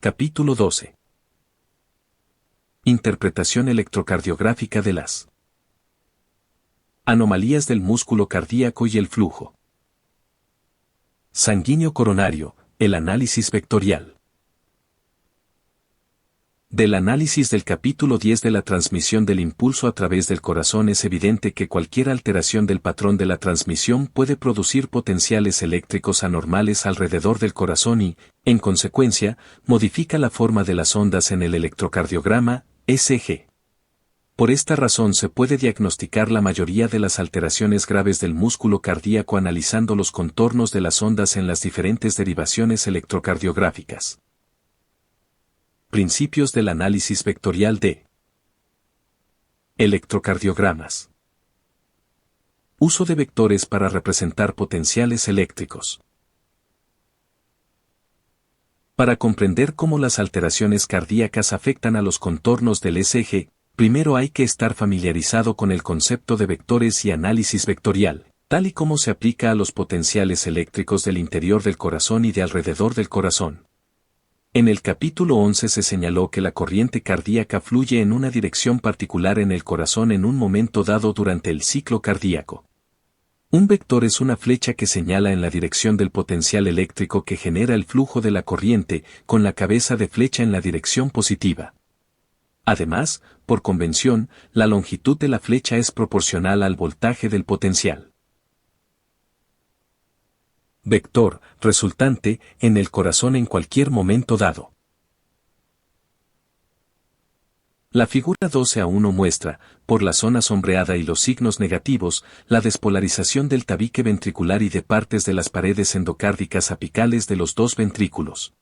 Capítulo 12. Interpretación electrocardiográfica de las anomalías del músculo cardíaco y el flujo sanguíneo coronario, el análisis vectorial. Del análisis del capítulo 10 de la transmisión del impulso a través del corazón es evidente que cualquier alteración del patrón de la transmisión puede producir potenciales eléctricos anormales alrededor del corazón y, en consecuencia, modifica la forma de las ondas en el electrocardiograma, ECG. Por esta razón se puede diagnosticar la mayoría de las alteraciones graves del músculo cardíaco analizando los contornos de las ondas en las diferentes derivaciones electrocardiográficas. Principios del análisis vectorial de electrocardiogramas. Uso de vectores para representar potenciales eléctricos. Para comprender cómo las alteraciones cardíacas afectan a los contornos del ECG, primero hay que estar familiarizado con el concepto de vectores y análisis vectorial, tal y como se aplica a los potenciales eléctricos del interior del corazón y de alrededor del corazón. En el capítulo 11 se señaló que la corriente cardíaca fluye en una dirección particular en el corazón en un momento dado durante el ciclo cardíaco. Un vector es una flecha que señala en la dirección del potencial eléctrico que genera el flujo de la corriente, con la cabeza de flecha en la dirección positiva. Además, por convención, la longitud de la flecha es proporcional al voltaje del potencial. Vector, resultante, en el corazón en cualquier momento dado. La figura 12:1 muestra, por la zona sombreada y los signos negativos, la despolarización del tabique ventricular y de partes de las paredes endocárdicas apicales de los dos ventrículos.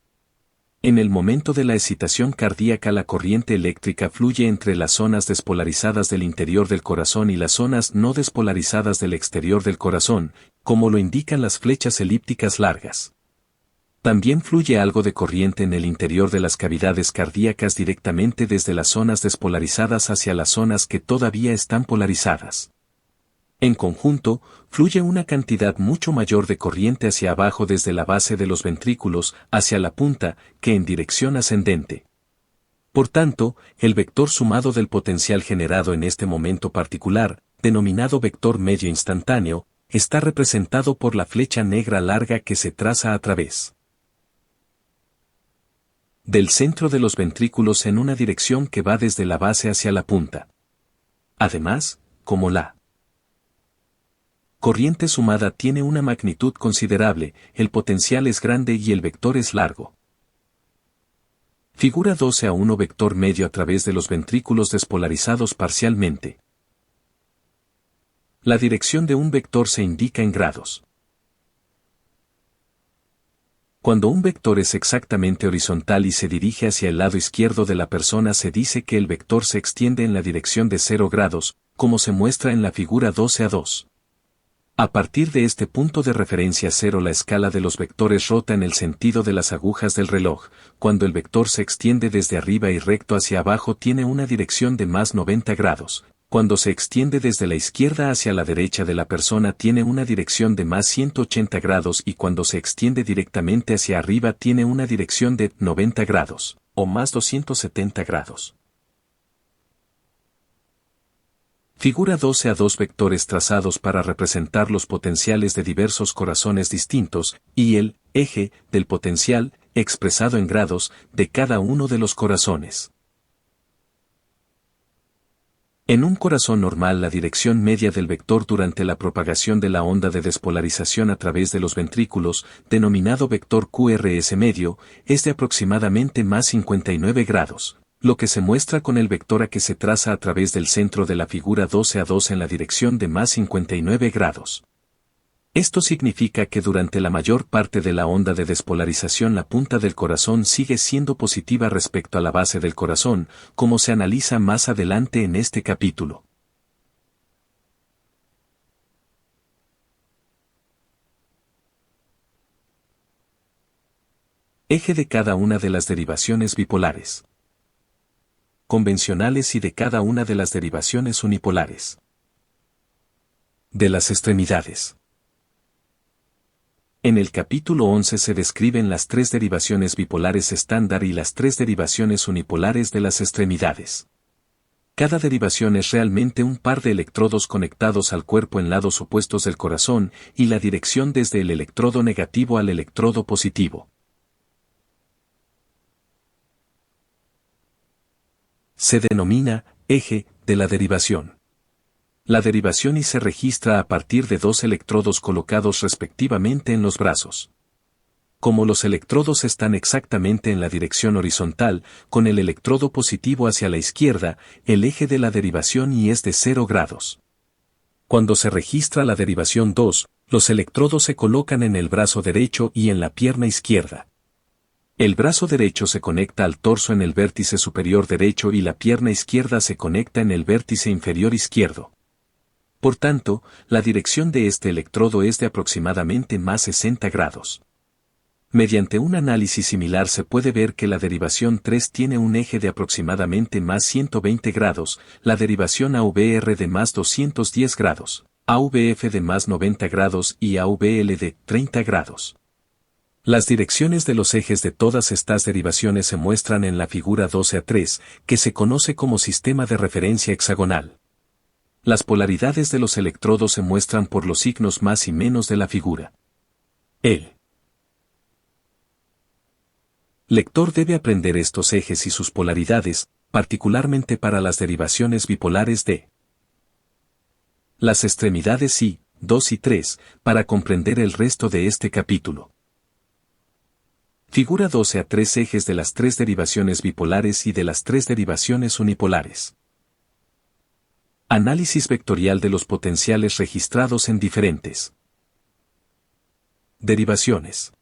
En el momento de la excitación cardíaca la corriente eléctrica fluye entre las zonas despolarizadas del interior del corazón y las zonas no despolarizadas del exterior del corazón, como lo indican las flechas elípticas largas. También fluye algo de corriente en el interior de las cavidades cardíacas directamente desde las zonas despolarizadas hacia las zonas que todavía están polarizadas. En conjunto, fluye una cantidad mucho mayor de corriente hacia abajo desde la base de los ventrículos hacia la punta que en dirección ascendente. Por tanto, el vector sumado del potencial generado en este momento particular, denominado vector medio instantáneo, está representado por la flecha negra larga que se traza a través del centro de los ventrículos en una dirección que va desde la base hacia la punta. Además, como la corriente sumada tiene una magnitud considerable, el potencial es grande y el vector es largo. Figura 12:1 vector medio a través de los ventrículos despolarizados parcialmente. La dirección de un vector se indica en grados. Cuando un vector es exactamente horizontal y se dirige hacia el lado izquierdo de la persona se dice que el vector se extiende en la dirección de 0 grados, como se muestra en la figura 12:2. A partir de este punto de referencia 0 la escala de los vectores rota en el sentido de las agujas del reloj. Cuando el vector se extiende desde arriba y recto hacia abajo tiene una dirección de más 90 grados. Cuando se extiende desde la izquierda hacia la derecha de la persona tiene una dirección de más 180 grados y cuando se extiende directamente hacia arriba tiene una dirección de 90 grados, o más 270 grados. Figura 12:2 vectores trazados para representar los potenciales de diversos corazones distintos, y el eje del potencial, expresado en grados, de cada uno de los corazones. En un corazón normal la dirección media del vector durante la propagación de la onda de despolarización a través de los ventrículos, denominado vector QRS medio, es de aproximadamente más 59 grados, lo que se muestra con el vector A que se traza a través del centro de la figura 12:2 en la dirección de más 59 grados. Esto significa que durante la mayor parte de la onda de despolarización la punta del corazón sigue siendo positiva respecto a la base del corazón, como se analiza más adelante en este capítulo. Eje de cada una de las derivaciones bipolares convencionales y de cada una de las derivaciones unipolares. De las extremidades. En el capítulo 11 se describen las tres derivaciones bipolares estándar y las tres derivaciones unipolares de las extremidades. Cada derivación es realmente un par de electrodos conectados al cuerpo en lados opuestos del corazón y la dirección desde el electrodo negativo al electrodo positivo. Se denomina eje de la derivación. La derivación y se registra a partir de dos electrodos colocados respectivamente en los brazos. Como los electrodos están exactamente en la dirección horizontal, con el electrodo positivo hacia la izquierda, el eje de la derivación y es de 0 grados. Cuando se registra la derivación 2, los electrodos se colocan en el brazo derecho y en la pierna izquierda. El brazo derecho se conecta al torso en el vértice superior derecho y la pierna izquierda se conecta en el vértice inferior izquierdo. Por tanto, la dirección de este electrodo es de aproximadamente más 60 grados. Mediante un análisis similar se puede ver que la derivación 3 tiene un eje de aproximadamente más 120 grados, la derivación AVR de más 210 grados, AVF de más 90 grados y AVL de 30 grados. Las direcciones de los ejes de todas estas derivaciones se muestran en la figura 12A3, que se conoce como sistema de referencia hexagonal. Las polaridades de los electrodos se muestran por los signos más y menos de la figura. El lector debe aprender estos ejes y sus polaridades, particularmente para las derivaciones bipolares de las extremidades I, 2 y 3, para comprender el resto de este capítulo. Figura 12A3 ejes de las tres derivaciones bipolares y de las tres derivaciones unipolares. Análisis vectorial de los potenciales registrados en diferentes derivaciones.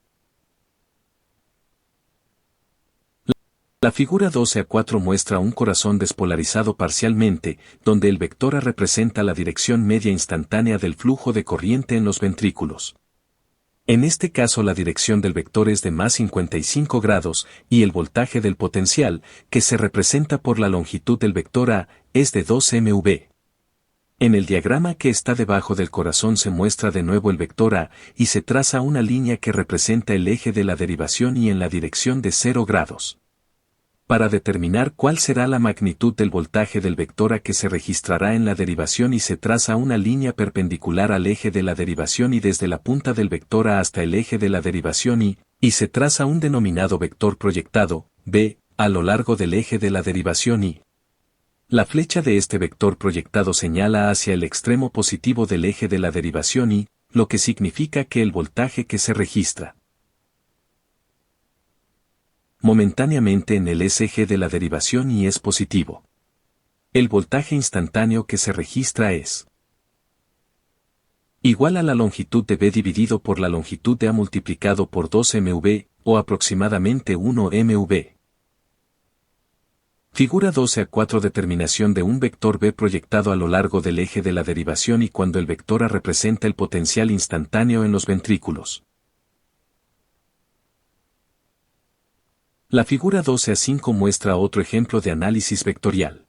La figura 12A4 muestra un corazón despolarizado parcialmente, donde el vector A representa la dirección media instantánea del flujo de corriente en los ventrículos. En este caso la dirección del vector es de más 55 grados y el voltaje del potencial, que se representa por la longitud del vector A, es de 2 MV. En el diagrama que está debajo del corazón se muestra de nuevo el vector A y se traza una línea que representa el eje de la derivación y en la dirección de 0 grados. Para determinar cuál será la magnitud del voltaje del vector A que se registrará en la derivación y se traza una línea perpendicular al eje de la derivación y desde la punta del vector A hasta el eje de la derivación y se traza un denominado vector proyectado, B, a lo largo del eje de la derivación y. La flecha de este vector proyectado señala hacia el extremo positivo del eje de la derivación y, lo que significa que el voltaje que se registra momentáneamente en el SG de la derivación y es positivo. El voltaje instantáneo que se registra es igual a la longitud de B dividido por la longitud de A multiplicado por 2 MV, o aproximadamente 1 MV. Figura 12A4 determinación de un vector B proyectado a lo largo del eje de la derivación y cuando el vector A representa el potencial instantáneo en los ventrículos. La figura 12A5 muestra otro ejemplo de análisis vectorial.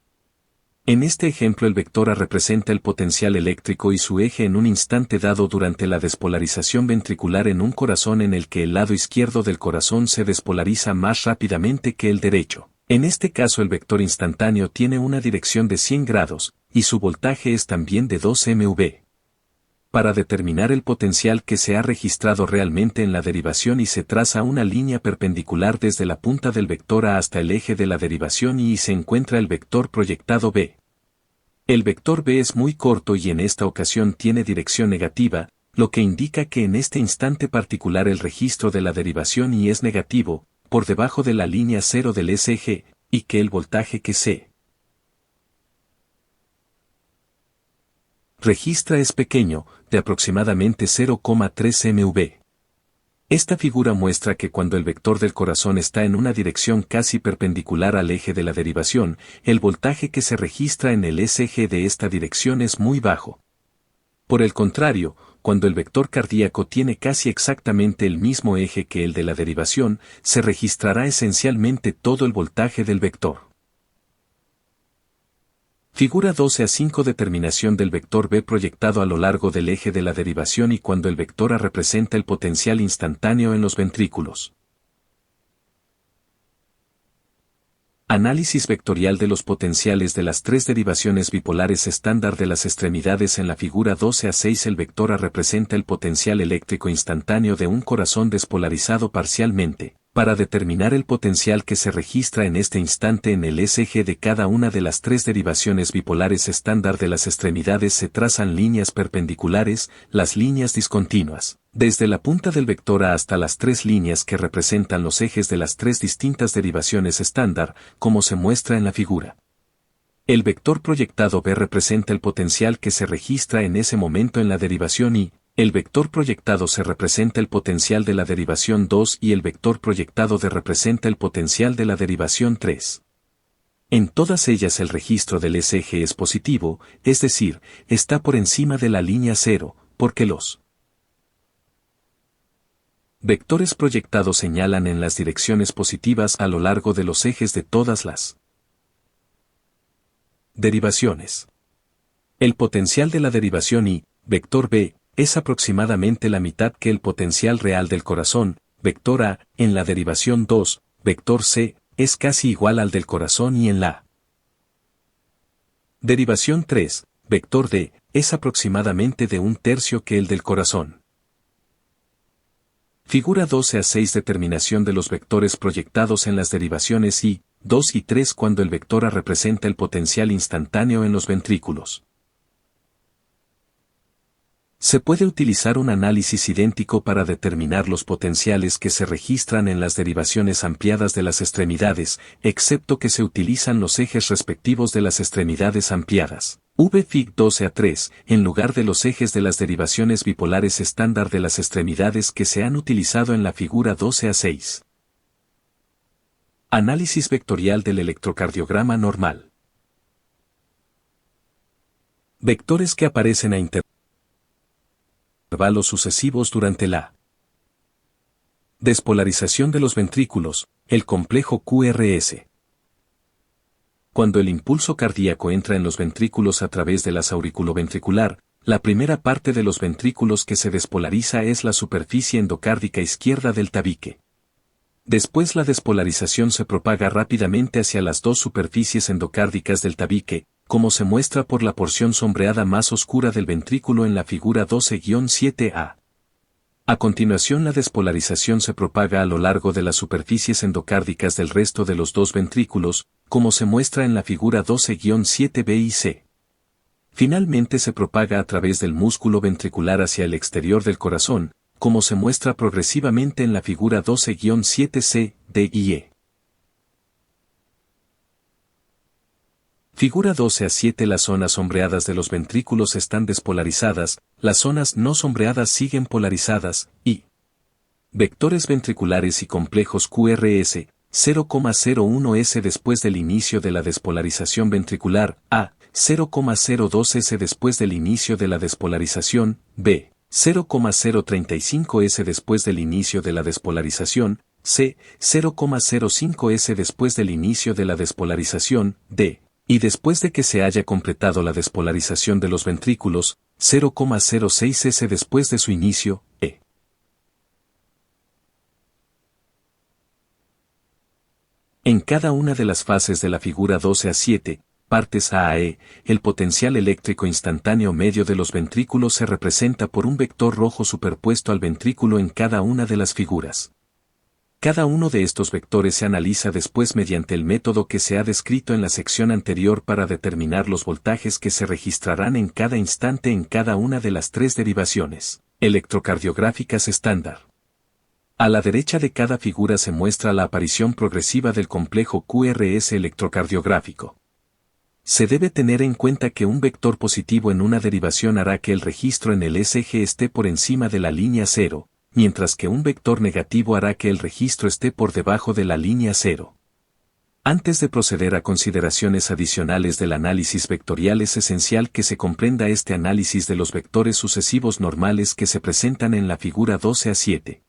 En este ejemplo el vector A representa el potencial eléctrico y su eje en un instante dado durante la despolarización ventricular en un corazón en el que el lado izquierdo del corazón se despolariza más rápidamente que el derecho. En este caso el vector instantáneo tiene una dirección de 100 grados, y su voltaje es también de 2 MV. Para determinar el potencial que se ha registrado realmente en la derivación y se traza una línea perpendicular desde la punta del vector A hasta el eje de la derivación y se encuentra el vector proyectado B. El vector B es muy corto y en esta ocasión tiene dirección negativa, lo que indica que en este instante particular el registro de la derivación y es negativo, por debajo de la línea 0 del SG, y que el voltaje que se registra es pequeño, de aproximadamente 0,3 MV. Esta figura muestra que cuando el vector del corazón está en una dirección casi perpendicular al eje de la derivación, el voltaje que se registra en el SG de esta dirección es muy bajo. Por el contrario, cuando el vector cardíaco tiene casi exactamente el mismo eje que el de la derivación, se registrará esencialmente todo el voltaje del vector. Figura 12:5 Determinación del vector B proyectado a lo largo del eje de la derivación y cuando el vector A representa el potencial instantáneo en los ventrículos. Análisis vectorial de los potenciales de las tres derivaciones bipolares estándar de las extremidades. En la figura 12:6 el vector A representa el potencial eléctrico instantáneo de un corazón despolarizado parcialmente. Para determinar el potencial que se registra en este instante en el SG de cada una de las tres derivaciones bipolares estándar de las extremidades se trazan líneas perpendiculares, las líneas discontinuas, desde la punta del vector A hasta las tres líneas que representan los ejes de las tres distintas derivaciones estándar, como se muestra en la figura. El vector proyectado B representa el potencial que se registra en ese momento en la derivación y, el vector proyectado C representa el potencial de la derivación 2 y el vector proyectado D representa el potencial de la derivación 3. En todas ellas el registro del SG es positivo, es decir, está por encima de la línea 0, porque los vectores proyectados señalan en las direcciones positivas a lo largo de los ejes de todas las derivaciones. El potencial de la derivación y, vector B, es aproximadamente la mitad que el potencial real del corazón, vector A, en la derivación 2, vector C, es casi igual al del corazón y en la derivación 3, vector D, es aproximadamente de un tercio que el del corazón. Figura 12:6 Determinación de los vectores proyectados en las derivaciones I, 2 y 3 cuando el vector A representa el potencial instantáneo en los ventrículos. Se puede utilizar un análisis idéntico para determinar los potenciales que se registran en las derivaciones ampliadas de las extremidades, excepto que se utilizan los ejes respectivos de las extremidades ampliadas. Fig 12:3, en lugar de los ejes de las derivaciones bipolares estándar de las extremidades que se han utilizado en la figura 12:6. Análisis vectorial del electrocardiograma normal. Vectores que aparecen a intervalos sucesivos durante la despolarización de los ventrículos, el complejo QRS. Cuando el impulso cardíaco entra en los ventrículos a través de las auriculoventricular, la primera parte de los ventrículos que se despolariza es la superficie endocárdica izquierda del tabique. Después la despolarización se propaga rápidamente hacia las dos superficies endocárdicas del tabique, como se muestra por la porción sombreada más oscura del ventrículo en la figura 12-7a. A continuación la despolarización se propaga a lo largo de las superficies endocárdicas del resto de los dos ventrículos, como se muestra en la figura 12-7b y c. Finalmente se propaga a través del músculo ventricular hacia el exterior del corazón, como se muestra progresivamente en la figura 12-7c, d y e. Figura 12-7 Las zonas sombreadas de los ventrículos están despolarizadas, las zonas no sombreadas siguen polarizadas, y vectores ventriculares y complejos QRS, 0,01s después del inicio de la despolarización ventricular, A, 0,02s después del inicio de la despolarización, B, 0,035s después del inicio de la despolarización, C, 0,05s después del inicio de la despolarización, D, y después de que se haya completado la despolarización de los ventrículos, 0,06s después de su inicio, E. En cada una de las fases de la figura 12-7, partes A a E, el potencial eléctrico instantáneo medio de los ventrículos se representa por un vector rojo superpuesto al ventrículo en cada una de las figuras. Cada uno de estos vectores se analiza después mediante el método que se ha descrito en la sección anterior para determinar los voltajes que se registrarán en cada instante en cada una de las tres derivaciones electrocardiográficas estándar. A la derecha de cada figura se muestra la aparición progresiva del complejo QRS electrocardiográfico. Se debe tener en cuenta que un vector positivo en una derivación hará que el registro en el SG esté por encima de la línea 0, mientras que un vector negativo hará que el registro esté por debajo de la línea 0. Antes de proceder a consideraciones adicionales del análisis vectorial es esencial que se comprenda este análisis de los vectores sucesivos normales que se presentan en la figura 12-7.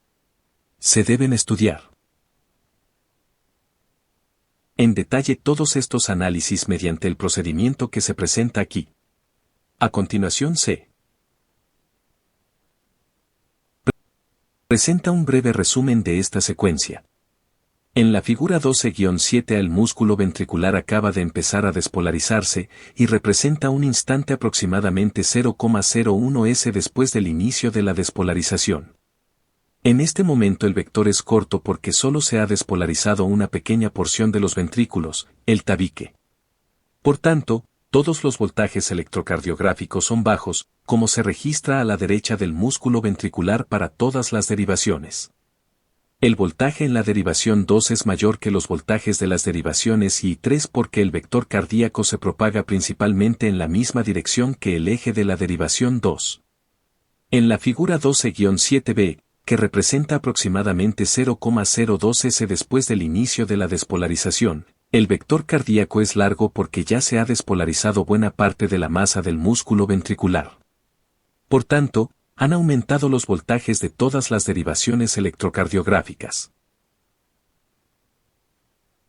Se deben estudiar en detalle todos estos análisis mediante el procedimiento que se presenta aquí. A continuación se presenta un breve resumen de esta secuencia. En la figura 12-7 el músculo ventricular acaba de empezar a despolarizarse y representa un instante aproximadamente 0,01 s después del inicio de la despolarización. En este momento el vector es corto porque solo se ha despolarizado una pequeña porción de los ventrículos, el tabique. Por tanto, todos los voltajes electrocardiográficos son bajos, como se registra a la derecha del músculo ventricular para todas las derivaciones. El voltaje en la derivación 2 es mayor que los voltajes de las derivaciones I3 porque el vector cardíaco se propaga principalmente en la misma dirección que el eje de la derivación 2. En la figura 12-7b, que representa aproximadamente 0,02 s después del inicio de la despolarización, el vector cardíaco es largo porque ya se ha despolarizado buena parte de la masa del músculo ventricular. Por tanto, han aumentado los voltajes de todas las derivaciones electrocardiográficas.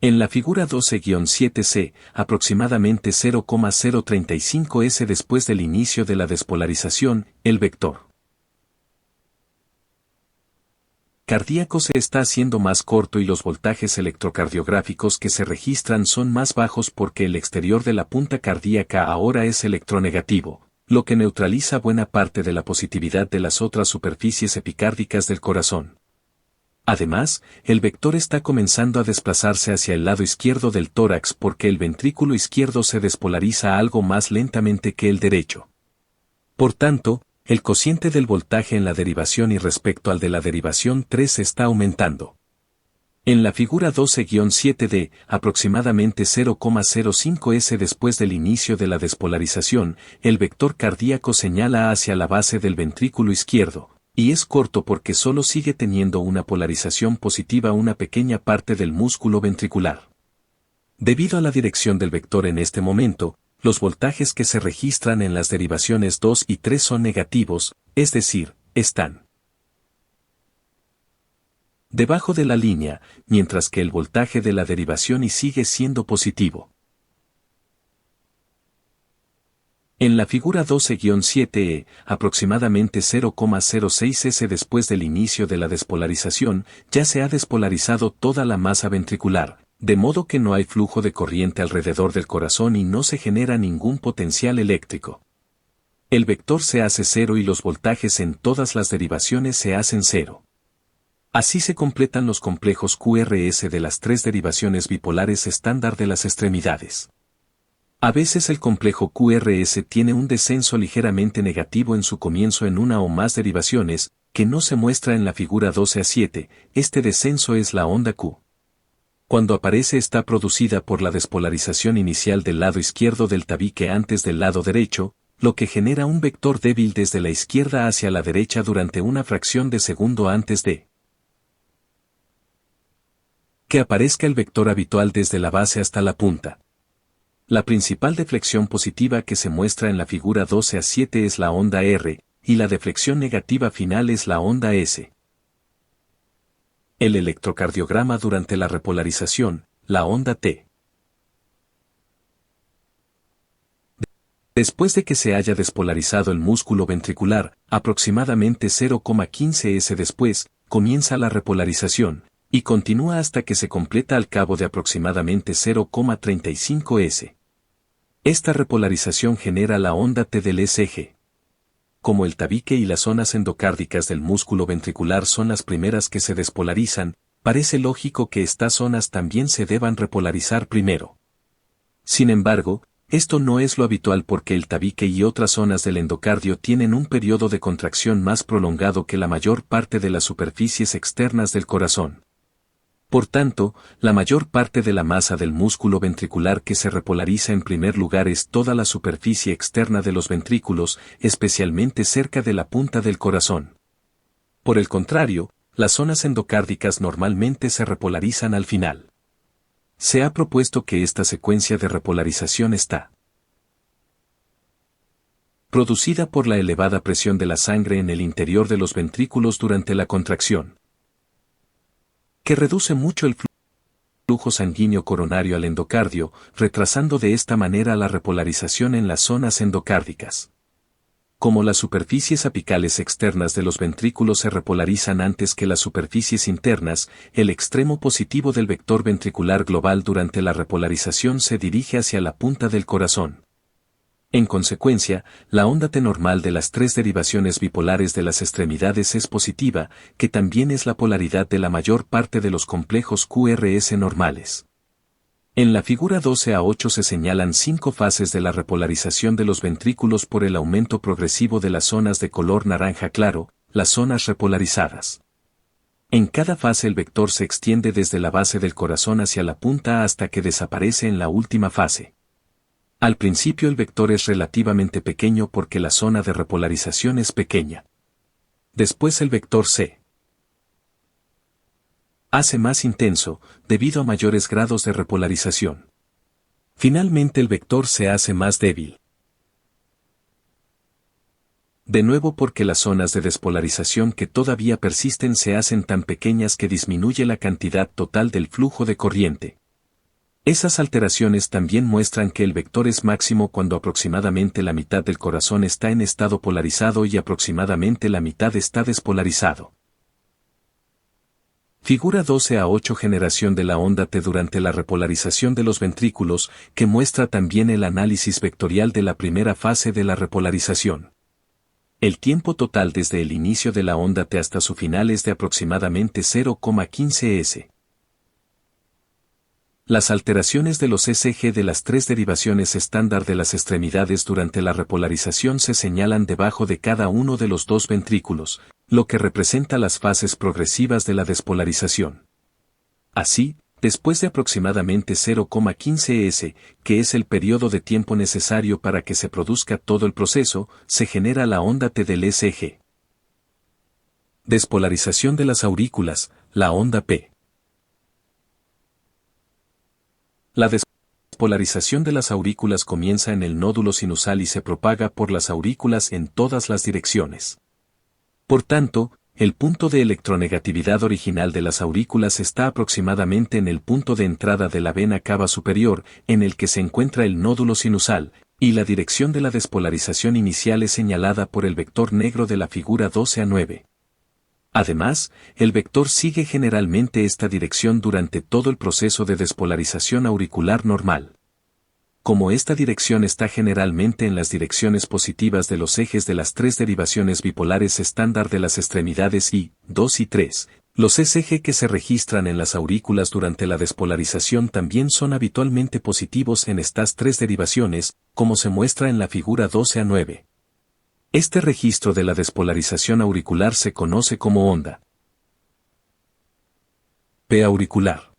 En la figura 12-7c, aproximadamente 0,035 s después del inicio de la despolarización, el vector cardíaco se está haciendo más corto y los voltajes electrocardiográficos que se registran son más bajos porque el exterior de la punta cardíaca ahora es electronegativo, lo que neutraliza buena parte de la positividad de las otras superficies epicárdicas del corazón. Además, el vector está comenzando a desplazarse hacia el lado izquierdo del tórax porque el ventrículo izquierdo se despolariza algo más lentamente que el derecho. Por tanto, el cociente del voltaje en la derivación y respecto al de la derivación 3 está aumentando. En la figura 12-7d, aproximadamente 0,05 s después del inicio de la despolarización, el vector cardíaco señala hacia la base del ventrículo izquierdo, y es corto porque solo sigue teniendo una polarización positiva una pequeña parte del músculo ventricular. Debido a la dirección del vector en este momento, los voltajes que se registran en las derivaciones 2 y 3 son negativos, es decir, están debajo de la línea, mientras que el voltaje de la derivación I sigue siendo positivo. En la figura 12-7e, aproximadamente 0,06 s después del inicio de la despolarización, ya se ha despolarizado toda la masa ventricular, de modo que no hay flujo de corriente alrededor del corazón y no se genera ningún potencial eléctrico. El vector se hace cero y los voltajes en todas las derivaciones se hacen cero. Así se completan los complejos QRS de las tres derivaciones bipolares estándar de las extremidades. A veces el complejo QRS tiene un descenso ligeramente negativo en su comienzo en una o más derivaciones, que no se muestra en la figura 12-7, este descenso es la onda Q. Cuando aparece está producida por la despolarización inicial del lado izquierdo del tabique antes del lado derecho, lo que genera un vector débil desde la izquierda hacia la derecha durante una fracción de segundo antes de que aparezca el vector habitual desde la base hasta la punta. La principal deflexión positiva que se muestra en la figura 12-7 es la onda R, y la deflexión negativa final es la onda S. El electrocardiograma durante la repolarización, la onda T. Después de que se haya despolarizado el músculo ventricular, aproximadamente 0,15 s después, comienza la repolarización, y continúa hasta que se completa al cabo de aproximadamente 0,35 s. Esta repolarización genera la onda T del ECG. Como el tabique y las zonas endocárdicas del músculo ventricular son las primeras que se despolarizan, parece lógico que estas zonas también se deban repolarizar primero. Sin embargo, esto no es lo habitual porque el tabique y otras zonas del endocardio tienen un periodo de contracción más prolongado que la mayor parte de las superficies externas del corazón. Por tanto, la mayor parte de la masa del músculo ventricular que se repolariza en primer lugar es toda la superficie externa de los ventrículos, especialmente cerca de la punta del corazón. Por el contrario, las zonas endocárdicas normalmente se repolarizan al final. Se ha propuesto que esta secuencia de repolarización está producida por la elevada presión de la sangre en el interior de los ventrículos durante la contracción, que reduce mucho el flujo sanguíneo coronario al endocardio, retrasando de esta manera la repolarización en las zonas endocárdicas. Como las superficies apicales externas de los ventrículos se repolarizan antes que las superficies internas, el extremo positivo del vector ventricular global durante la repolarización se dirige hacia la punta del corazón. En consecuencia, la onda T normal de las tres derivaciones bipolares de las extremidades es positiva, que también es la polaridad de la mayor parte de los complejos QRS normales. En la figura 12a8 se señalan 5 fases de la repolarización de los ventrículos por el aumento progresivo de las zonas de color naranja claro, las zonas repolarizadas. En cada fase el vector se extiende desde la base del corazón hacia la punta hasta que desaparece en la última fase. Al principio el vector es relativamente pequeño porque la zona de repolarización es pequeña. Después el vector se hace más intenso, debido a mayores grados de repolarización. Finalmente el vector se hace más débil. De nuevo porque las zonas de despolarización que todavía persisten se hacen tan pequeñas que disminuye la cantidad total del flujo de corriente. Esas alteraciones también muestran que el vector es máximo cuando aproximadamente la mitad del corazón está en estado polarizado y aproximadamente la mitad está despolarizado. Figura 12a8 generación de la onda T durante la repolarización de los ventrículos, que muestra también el análisis vectorial de la primera fase de la repolarización. El tiempo total desde el inicio de la onda T hasta su final es de aproximadamente 0,15 s. Las alteraciones de los ECG de las tres derivaciones estándar de las extremidades durante la repolarización se señalan debajo de cada uno de los dos ventrículos, lo que representa las fases progresivas de la despolarización. Así, después de aproximadamente 0,15 s, que es el periodo de tiempo necesario para que se produzca todo el proceso, se genera la onda T del ECG. Despolarización de las aurículas, la onda P. La despolarización de las aurículas comienza en el nódulo sinusal y se propaga por las aurículas en todas las direcciones. Por tanto, el punto de electronegatividad original de las aurículas está aproximadamente en el punto de entrada de la vena cava superior, en el que se encuentra el nódulo sinusal, y la dirección de la despolarización inicial es señalada por el vector negro de la figura 12a9. Además, el vector sigue generalmente esta dirección durante todo el proceso de despolarización auricular normal. Como esta dirección está generalmente en las direcciones positivas de los ejes de las tres derivaciones bipolares estándar de las extremidades I, 2 y 3, los ECG que se registran en las aurículas durante la despolarización también son habitualmente positivos en estas tres derivaciones, como se muestra en la figura 12a9. Este registro de la despolarización auricular se conoce como onda P auricular.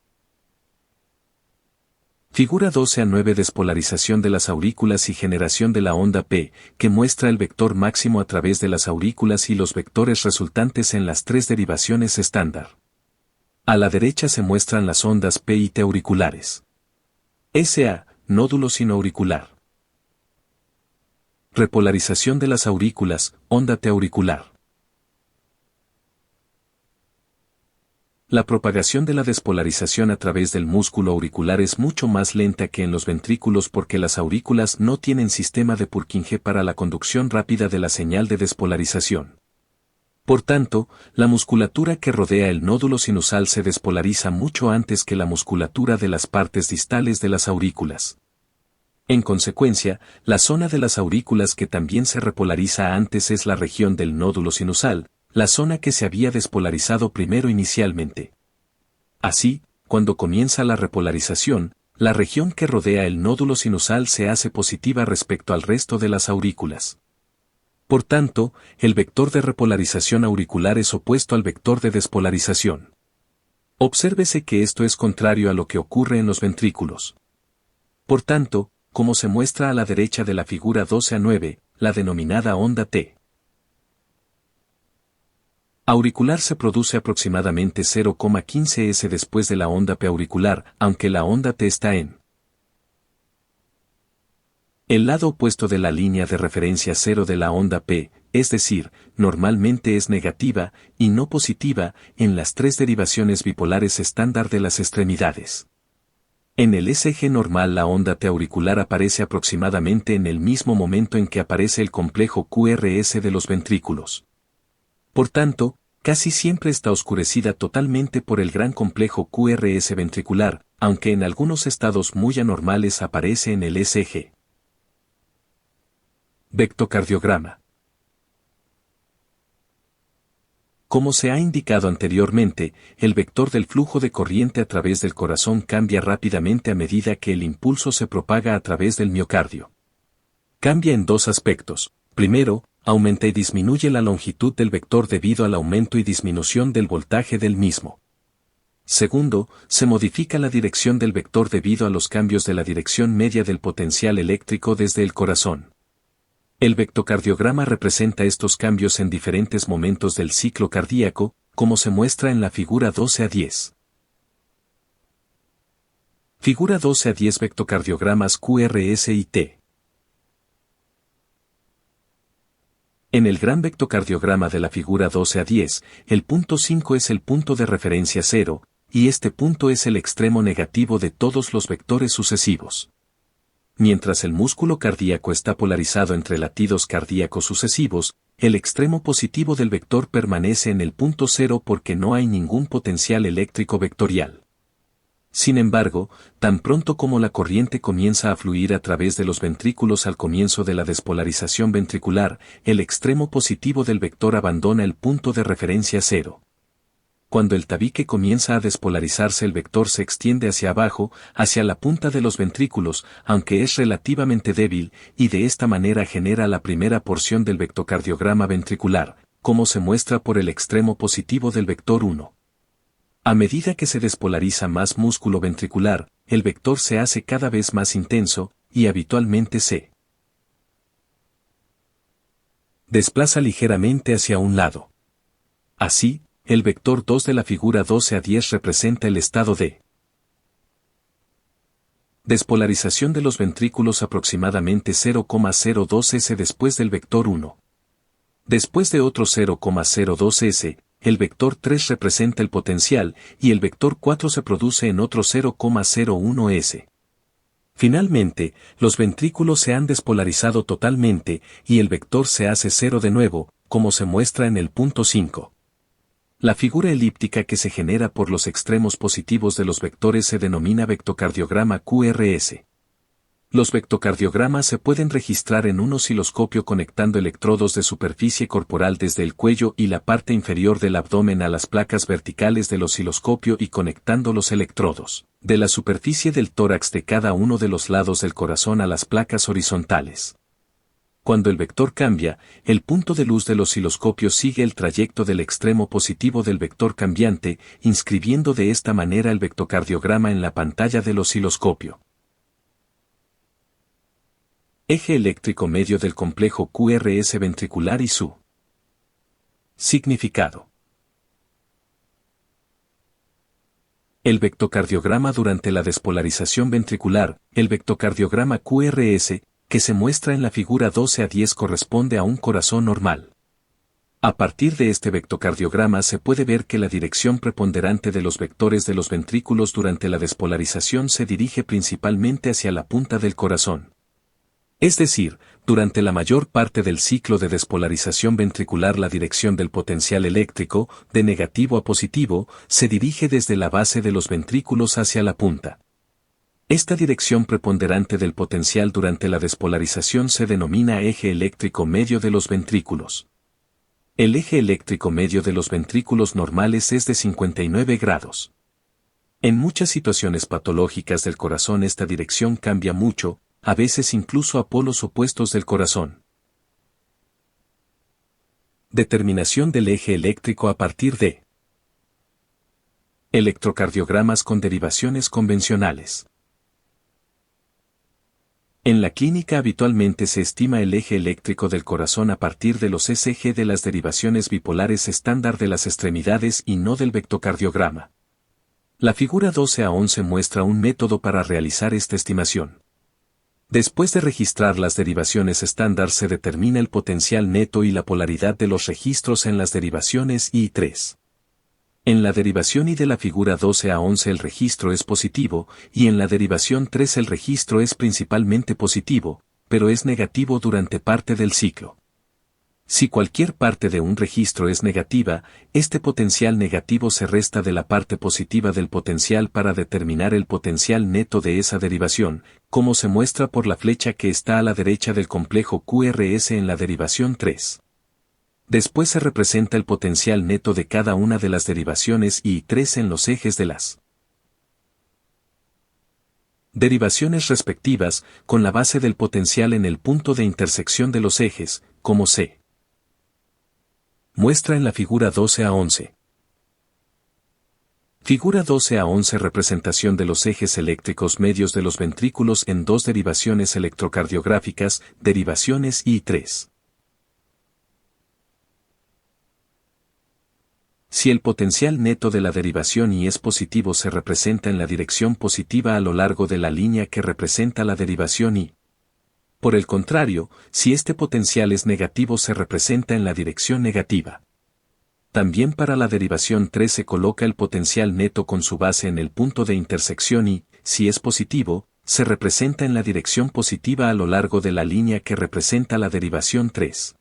Figura 12a9 despolarización de las aurículas y generación de la onda P, que muestra el vector máximo a través de las aurículas y los vectores resultantes en las tres derivaciones estándar. A la derecha se muestran las ondas P y T auriculares. SA, nódulo sinoauricular. Repolarización de las aurículas, onda T auricular. La propagación de la despolarización a través del músculo auricular es mucho más lenta que en los ventrículos porque las aurículas no tienen sistema de Purkinje para la conducción rápida de la señal de despolarización. Por tanto, la musculatura que rodea el nódulo sinusal se despolariza mucho antes que la musculatura de las partes distales de las aurículas. En consecuencia, la zona de las aurículas que también se repolariza antes es la región del nódulo sinusal, la zona que se había despolarizado primero inicialmente. Así, cuando comienza la repolarización, la región que rodea el nódulo sinusal se hace positiva respecto al resto de las aurículas. Por tanto, el vector de repolarización auricular es opuesto al vector de despolarización. Obsérvese que esto es contrario a lo que ocurre en los ventrículos. Por tanto, como se muestra a la derecha de la figura 12a9, la denominada onda T auricular se produce aproximadamente 0,15 s después de la onda P auricular, aunque la onda T está en el lado opuesto de la línea de referencia cero de la onda P, es decir, normalmente es negativa, y no positiva, en las tres derivaciones bipolares estándar de las extremidades. En el ECG normal la onda T auricular aparece aproximadamente en el mismo momento en que aparece el complejo QRS de los ventrículos. Por tanto, casi siempre está oscurecida totalmente por el gran complejo QRS ventricular, aunque en algunos estados muy anormales aparece en el ECG. Vectocardiograma. Como se ha indicado anteriormente, el vector del flujo de corriente a través del corazón cambia rápidamente a medida que el impulso se propaga a través del miocardio. Cambia en dos aspectos. Primero, aumenta y disminuye la longitud del vector debido al aumento y disminución del voltaje del mismo. Segundo, se modifica la dirección del vector debido a los cambios de la dirección media del potencial eléctrico desde el corazón. El vectocardiograma representa estos cambios en diferentes momentos del ciclo cardíaco, como se muestra en la figura 12-10. Figura 12-10 Vectocardiogramas QRS y T. En el gran vectocardiograma de la figura 12-10, el punto 5 es el punto de referencia 0, y este punto es el extremo negativo de todos los vectores sucesivos. Mientras el músculo cardíaco está polarizado entre latidos cardíacos sucesivos, el extremo positivo del vector permanece en el punto 0 porque no hay ningún potencial eléctrico vectorial. Sin embargo, tan pronto como la corriente comienza a fluir a través de los ventrículos al comienzo de la despolarización ventricular, el extremo positivo del vector abandona el punto de referencia 0. Cuando el tabique comienza a despolarizarse, el vector se extiende hacia abajo, hacia la punta de los ventrículos, aunque es relativamente débil, y de esta manera genera la primera porción del vectocardiograma ventricular, como se muestra por el extremo positivo del vector 1. A medida que se despolariza más músculo ventricular, el vector se hace cada vez más intenso, y habitualmente se desplaza ligeramente hacia un lado. Así, el vector 2 de la figura 12-10 representa el estado de despolarización de los ventrículos aproximadamente 0,02 s después del vector 1. Después de otro 0,02 s, el vector 3 representa el potencial y el vector 4 se produce en otro 0,01 s. Finalmente, los ventrículos se han despolarizado totalmente y el vector se hace 0 de nuevo, como se muestra en el punto 5. La figura elíptica que se genera por los extremos positivos de los vectores se denomina vectocardiograma QRS. Los vectocardiogramas se pueden registrar en un osciloscopio conectando electrodos de superficie corporal desde el cuello y la parte inferior del abdomen a las placas verticales del osciloscopio y conectando los electrodos de la superficie del tórax de cada uno de los lados del corazón a las placas horizontales. Cuando el vector cambia, el punto de luz del osciloscopio sigue el trayecto del extremo positivo del vector cambiante, inscribiendo de esta manera el vectocardiograma en la pantalla del osciloscopio. Eje eléctrico medio del complejo QRS ventricular y su significado. El vectocardiograma durante la despolarización ventricular, el vectocardiograma QRS, que se muestra en la figura 12-10 corresponde a un corazón normal. A partir de este vectocardiograma se puede ver que la dirección preponderante de los vectores de los ventrículos durante la despolarización se dirige principalmente hacia la punta del corazón. Es decir, durante la mayor parte del ciclo de despolarización ventricular la dirección del potencial eléctrico, de negativo a positivo, se dirige desde la base de los ventrículos hacia la punta. Esta dirección preponderante del potencial durante la despolarización se denomina eje eléctrico medio de los ventrículos. El eje eléctrico medio de los ventrículos normales es de 59 grados. En muchas situaciones patológicas del corazón esta dirección cambia mucho, a veces incluso a polos opuestos del corazón. Determinación del eje eléctrico a partir de electrocardiogramas con derivaciones convencionales. En la clínica habitualmente se estima el eje eléctrico del corazón a partir de los ECG de las derivaciones bipolares estándar de las extremidades y no del vectocardiograma. La figura 12-11 muestra un método para realizar esta estimación. Después de registrar las derivaciones estándar se determina el potencial neto y la polaridad de los registros en las derivaciones I3. En la derivación I de la figura 12 a 11 el registro es positivo, y en la derivación 3 el registro es principalmente positivo, pero es negativo durante parte del ciclo. Si cualquier parte de un registro es negativa, este potencial negativo se resta de la parte positiva del potencial para determinar el potencial neto de esa derivación, como se muestra por la flecha que está a la derecha del complejo QRS en la derivación 3. Después se representa el potencial neto de cada una de las derivaciones I3 en los ejes de las derivaciones respectivas, con la base del potencial en el punto de intersección de los ejes, como se muestra en la figura 12 a 11. Figura 12 a 11 representación de los ejes eléctricos medios de los ventrículos en dos derivaciones electrocardiográficas, derivaciones I3. Si el potencial neto de la derivación I es positivo se representa en la dirección positiva a lo largo de la línea que representa la derivación I. Por el contrario, si este potencial es negativo se representa en la dirección negativa. También para la derivación 3 se coloca el potencial neto con su base en el punto de intersección y, si es positivo, se representa en la dirección positiva a lo largo de la línea que representa la derivación 3.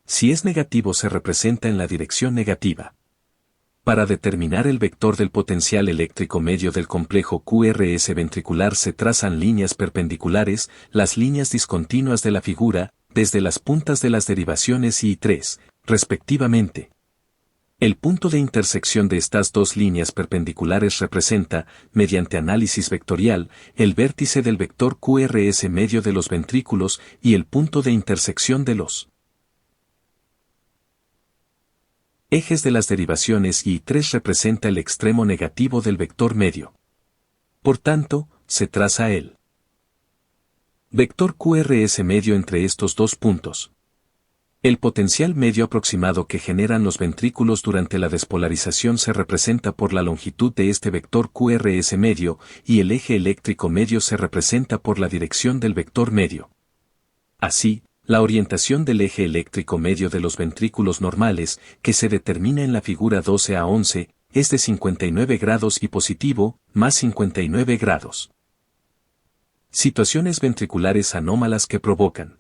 Si es negativo se representa en la dirección negativa. Para determinar el vector del potencial eléctrico medio del complejo QRS ventricular se trazan líneas perpendiculares, las líneas discontinuas de la figura, desde las puntas de las derivaciones I3, respectivamente. El punto de intersección de estas dos líneas perpendiculares representa, mediante análisis vectorial, el vértice del vector QRS medio de los ventrículos y el punto de intersección de los ejes de las derivaciones I3 representa el extremo negativo del vector medio. Por tanto, se traza el vector QRS medio entre estos dos puntos. El potencial medio aproximado que generan los ventrículos durante la despolarización se representa por la longitud de este vector QRS medio y el eje eléctrico medio se representa por la dirección del vector medio. Así, la orientación del eje eléctrico medio de los ventrículos normales, que se determina en la figura 12 a 11, es de 59 grados y positivo, más 59 grados. Situaciones ventriculares anómalas que provocan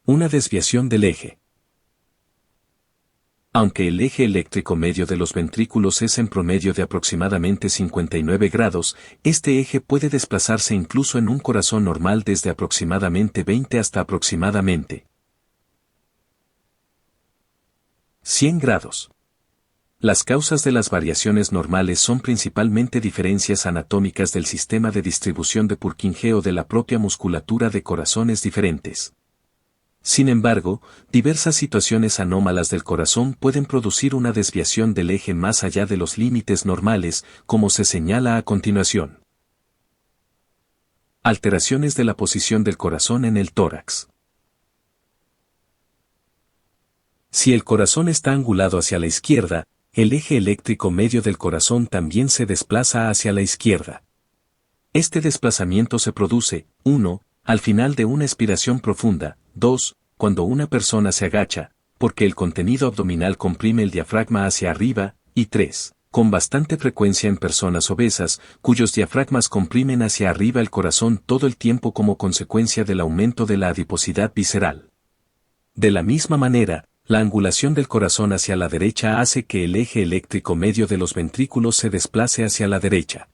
una desviación del eje. Aunque el eje eléctrico medio de los ventrículos es en promedio de aproximadamente 59 grados, este eje puede desplazarse incluso en un corazón normal desde aproximadamente 20 hasta aproximadamente 100 grados. Las causas de las variaciones normales son principalmente diferencias anatómicas del sistema de distribución de Purkinje o de la propia musculatura de corazones diferentes. Sin embargo, diversas situaciones anómalas del corazón pueden producir una desviación del eje más allá de los límites normales, como se señala a continuación. Alteraciones de la posición del corazón en el tórax. Si el corazón está angulado hacia la izquierda, el eje eléctrico medio del corazón también se desplaza hacia la izquierda. Este desplazamiento se produce, 1. Al final de una expiración profunda, 2. Cuando una persona se agacha, porque el contenido abdominal comprime el diafragma hacia arriba, y 3. Con bastante frecuencia en personas obesas, cuyos diafragmas comprimen hacia arriba el corazón todo el tiempo como consecuencia del aumento de la adiposidad visceral. De la misma manera, la angulación del corazón hacia la derecha hace que el eje eléctrico medio de los ventrículos se desplace hacia la derecha.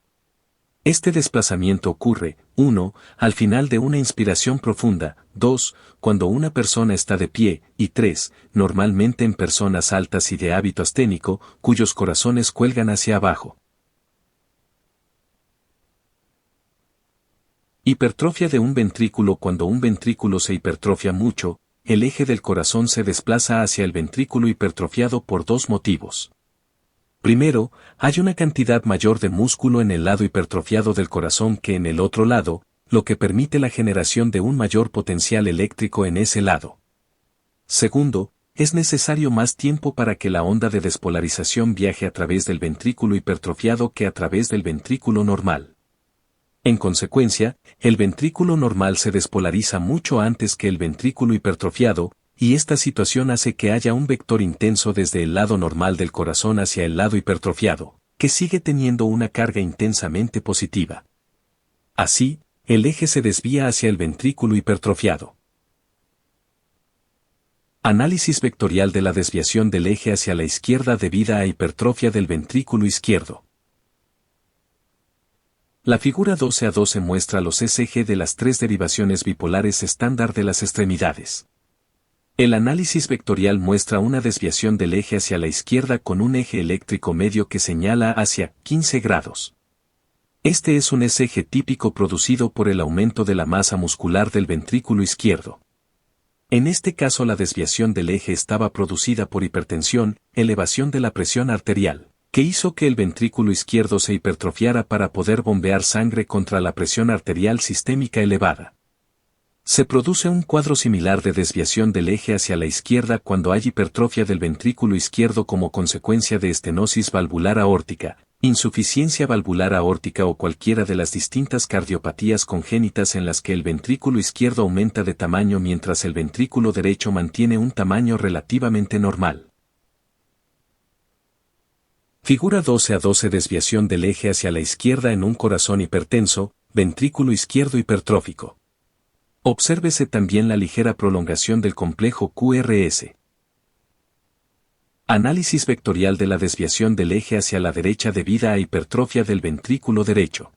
Este desplazamiento ocurre, 1. Al final de una inspiración profunda, 2. Cuando una persona está de pie, y 3. Normalmente en personas altas y de hábito asténico, cuyos corazones cuelgan hacia abajo. Hipertrofia de un ventrículo. Cuando un ventrículo se hipertrofia mucho, el eje del corazón se desplaza hacia el ventrículo hipertrofiado por dos motivos. Primero, hay una cantidad mayor de músculo en el lado hipertrofiado del corazón que en el otro lado, lo que permite la generación de un mayor potencial eléctrico en ese lado. Segundo, es necesario más tiempo para que la onda de despolarización viaje a través del ventrículo hipertrofiado que a través del ventrículo normal. En consecuencia, el ventrículo normal se despolariza mucho antes que el ventrículo hipertrofiado, y esta situación hace que haya un vector intenso desde el lado normal del corazón hacia el lado hipertrofiado, que sigue teniendo una carga intensamente positiva. Así, el eje se desvía hacia el ventrículo hipertrofiado. Análisis vectorial de la desviación del eje hacia la izquierda debida a hipertrofia del ventrículo izquierdo. La figura 12a12 muestra los SG de las tres derivaciones bipolares estándar de las extremidades. El análisis vectorial muestra una desviación del eje hacia la izquierda con un eje eléctrico medio que señala hacia 15 grados. Este es un SG típico producido por el aumento de la masa muscular del ventrículo izquierdo. En este caso la desviación del eje estaba producida por hipertensión, elevación de la presión arterial, que hizo que el ventrículo izquierdo se hipertrofiara para poder bombear sangre contra la presión arterial sistémica elevada. Se produce un cuadro similar de desviación del eje hacia la izquierda cuando hay hipertrofia del ventrículo izquierdo como consecuencia de estenosis valvular aórtica, insuficiencia valvular aórtica o cualquiera de las distintas cardiopatías congénitas en las que el ventrículo izquierdo aumenta de tamaño mientras el ventrículo derecho mantiene un tamaño relativamente normal. Figura 12a12 desviación del eje hacia la izquierda en un corazón hipertenso, ventrículo izquierdo hipertrófico. Obsérvese también la ligera prolongación del complejo QRS. Análisis vectorial de la desviación del eje hacia la derecha debida a hipertrofia del ventrículo derecho.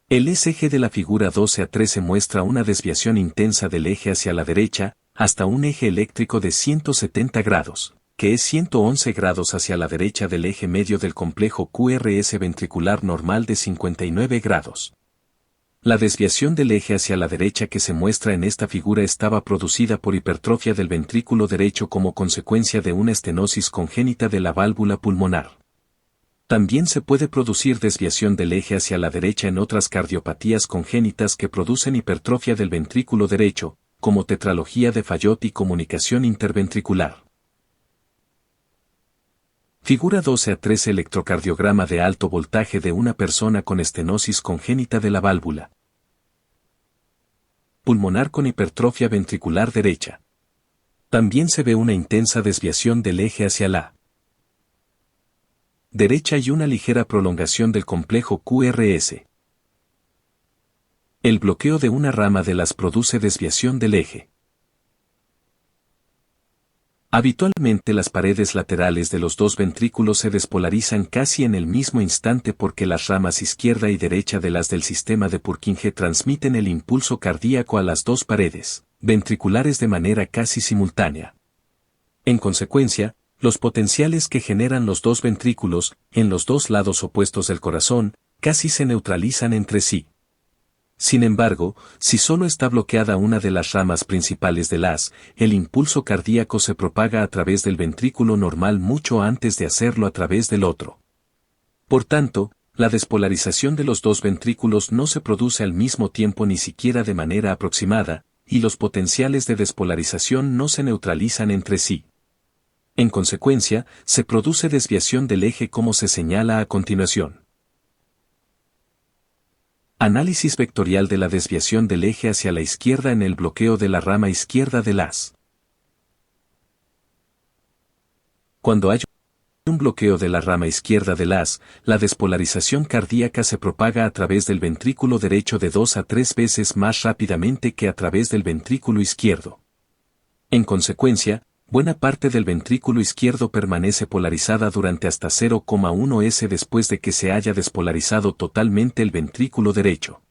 El SG de la figura 12a13 muestra una desviación intensa del eje hacia la derecha, hasta un eje eléctrico de 170 grados, que es 111 grados hacia la derecha del eje medio del complejo QRS ventricular normal de 59 grados. La desviación del eje hacia la derecha que se muestra en esta figura estaba producida por hipertrofia del ventrículo derecho como consecuencia de una estenosis congénita de la válvula pulmonar. También se puede producir desviación del eje hacia la derecha en otras cardiopatías congénitas que producen hipertrofia del ventrículo derecho, como tetralogía de Fallot y comunicación interventricular. Figura 12a13 electrocardiograma de alto voltaje de una persona con estenosis congénita de la válvula pulmonar con hipertrofia ventricular derecha. También se ve una intensa desviación del eje hacia la derecha y una ligera prolongación del complejo QRS. El bloqueo de una rama de las produce desviación del eje. Habitualmente las paredes laterales de los dos ventrículos se despolarizan casi en el mismo instante porque las ramas izquierda y derecha de las del sistema de Purkinje transmiten el impulso cardíaco a las dos paredes ventriculares de manera casi simultánea. En consecuencia, los potenciales que generan los dos ventrículos, en los dos lados opuestos del corazón, casi se neutralizan entre sí. Sin embargo, si solo está bloqueada una de las ramas principales del haz, el impulso cardíaco se propaga a través del ventrículo normal mucho antes de hacerlo a través del otro. Por tanto, la despolarización de los dos ventrículos no se produce al mismo tiempo ni siquiera de manera aproximada, y los potenciales de despolarización no se neutralizan entre sí. En consecuencia, se produce desviación del eje como se señala a continuación. Análisis vectorial de la desviación del eje hacia la izquierda en el bloqueo de la rama izquierda del haz. Cuando hay un bloqueo de la rama izquierda del haz, la despolarización cardíaca se propaga a través del ventrículo derecho de 2 a 3 veces más rápidamente que a través del ventrículo izquierdo. En consecuencia, buena parte del ventrículo izquierdo permanece polarizada durante hasta 0,1 s después de que se haya despolarizado totalmente el ventrículo derecho.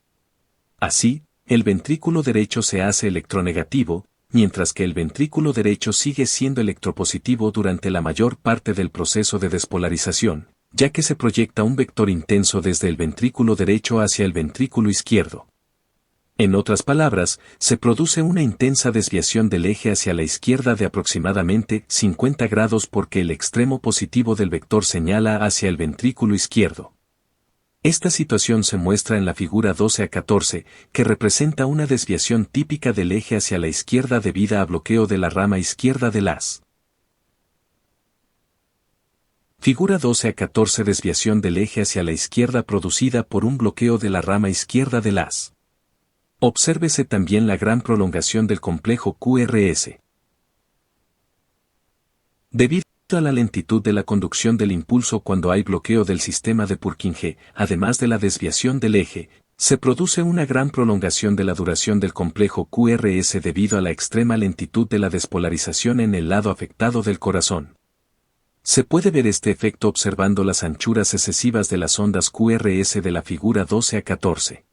Así, el ventrículo derecho se hace electronegativo, mientras que el ventrículo derecho sigue siendo electropositivo durante la mayor parte del proceso de despolarización, ya que se proyecta un vector intenso desde el ventrículo derecho hacia el ventrículo izquierdo. En otras palabras, se produce una intensa desviación del eje hacia la izquierda de aproximadamente 50 grados porque el extremo positivo del vector señala hacia el ventrículo izquierdo. Esta situación se muestra en la figura 12a14, que representa una desviación típica del eje hacia la izquierda debida a bloqueo de la rama izquierda del haz. Figura 12a14 desviación del eje hacia la izquierda producida por un bloqueo de la rama izquierda del haz. Obsérvese también la gran prolongación del complejo QRS. Debido a la lentitud de la conducción del impulso cuando hay bloqueo del sistema de Purkinje, además de la desviación del eje, se produce una gran prolongación de la duración del complejo QRS debido a la extrema lentitud de la despolarización en el lado afectado del corazón. Se puede ver este efecto observando las anchuras excesivas de las ondas QRS de la figura 12 a 14.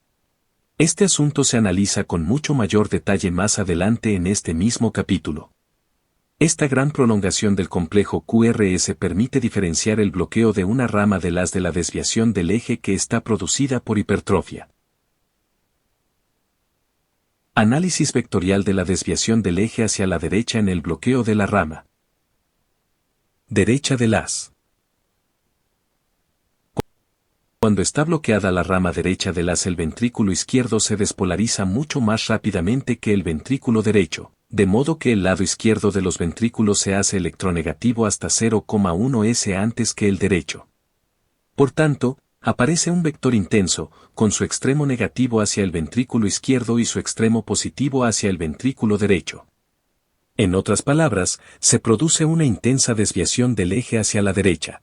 Este asunto se analiza con mucho mayor detalle más adelante en este mismo capítulo. Esta gran prolongación del complejo QRS permite diferenciar el bloqueo de una rama de las de la desviación del eje que está producida por hipertrofia. Análisis vectorial de la desviación del eje hacia la derecha en el bloqueo de la rama derecha del haz. Cuando está bloqueada la rama derecha del haz, el ventrículo izquierdo se despolariza mucho más rápidamente que el ventrículo derecho, de modo que el lado izquierdo de los ventrículos se hace electronegativo hasta 0,1 s antes que el derecho. Por tanto, aparece un vector intenso, con su extremo negativo hacia el ventrículo izquierdo y su extremo positivo hacia el ventrículo derecho. En otras palabras, se produce una intensa desviación del eje hacia la derecha.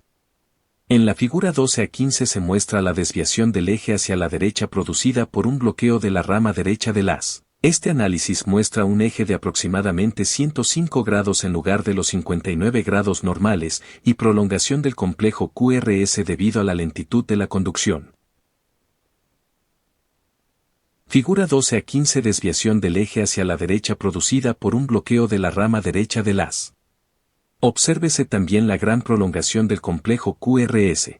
En la figura 12 a 15 se muestra la desviación del eje hacia la derecha producida por un bloqueo de la rama derecha del haz. Este análisis muestra un eje de aproximadamente 105 grados en lugar de los 59 grados normales y prolongación del complejo QRS debido a la lentitud de la conducción. Figura 12 a 15 desviación del eje hacia la derecha producida por un bloqueo de la rama derecha del haz. Obsérvese también la gran prolongación del complejo QRS.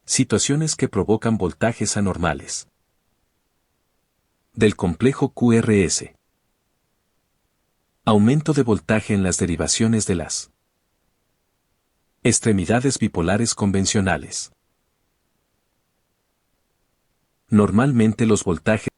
Situaciones que provocan voltajes anormales del complejo QRS. Aumento de voltaje en las derivaciones de las extremidades bipolares convencionales. Normalmente los voltajes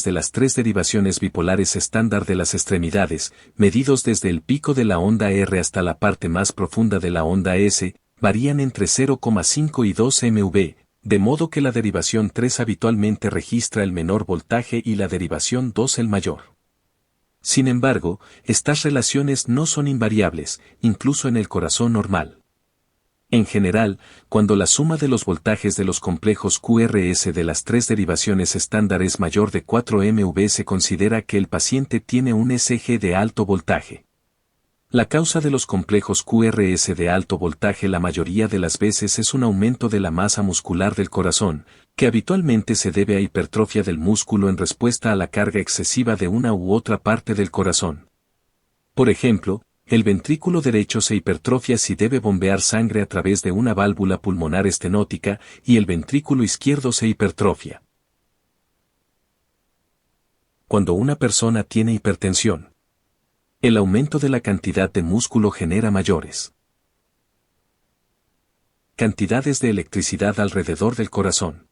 de las tres derivaciones bipolares estándar de las extremidades, medidos desde el pico de la onda R hasta la parte más profunda de la onda S, varían entre 0,5 y 2 MV, de modo que la derivación 3 habitualmente registra el menor voltaje y la derivación 2 el mayor. Sin embargo, estas relaciones no son invariables, incluso en el corazón normal. En general, cuando la suma de los voltajes de los complejos QRS de las tres derivaciones estándar es mayor de 4 MV, se considera que el paciente tiene un ECG de alto voltaje. La causa de los complejos QRS de alto voltaje la mayoría de las veces es un aumento de la masa muscular del corazón, que habitualmente se debe a hipertrofia del músculo en respuesta a la carga excesiva de una u otra parte del corazón. Por ejemplo, el ventrículo derecho se hipertrofia si debe bombear sangre a través de una válvula pulmonar estenótica y el ventrículo izquierdo se hipertrofia cuando una persona tiene hipertensión. El aumento de la cantidad de músculo genera mayores cantidades de electricidad alrededor del corazón.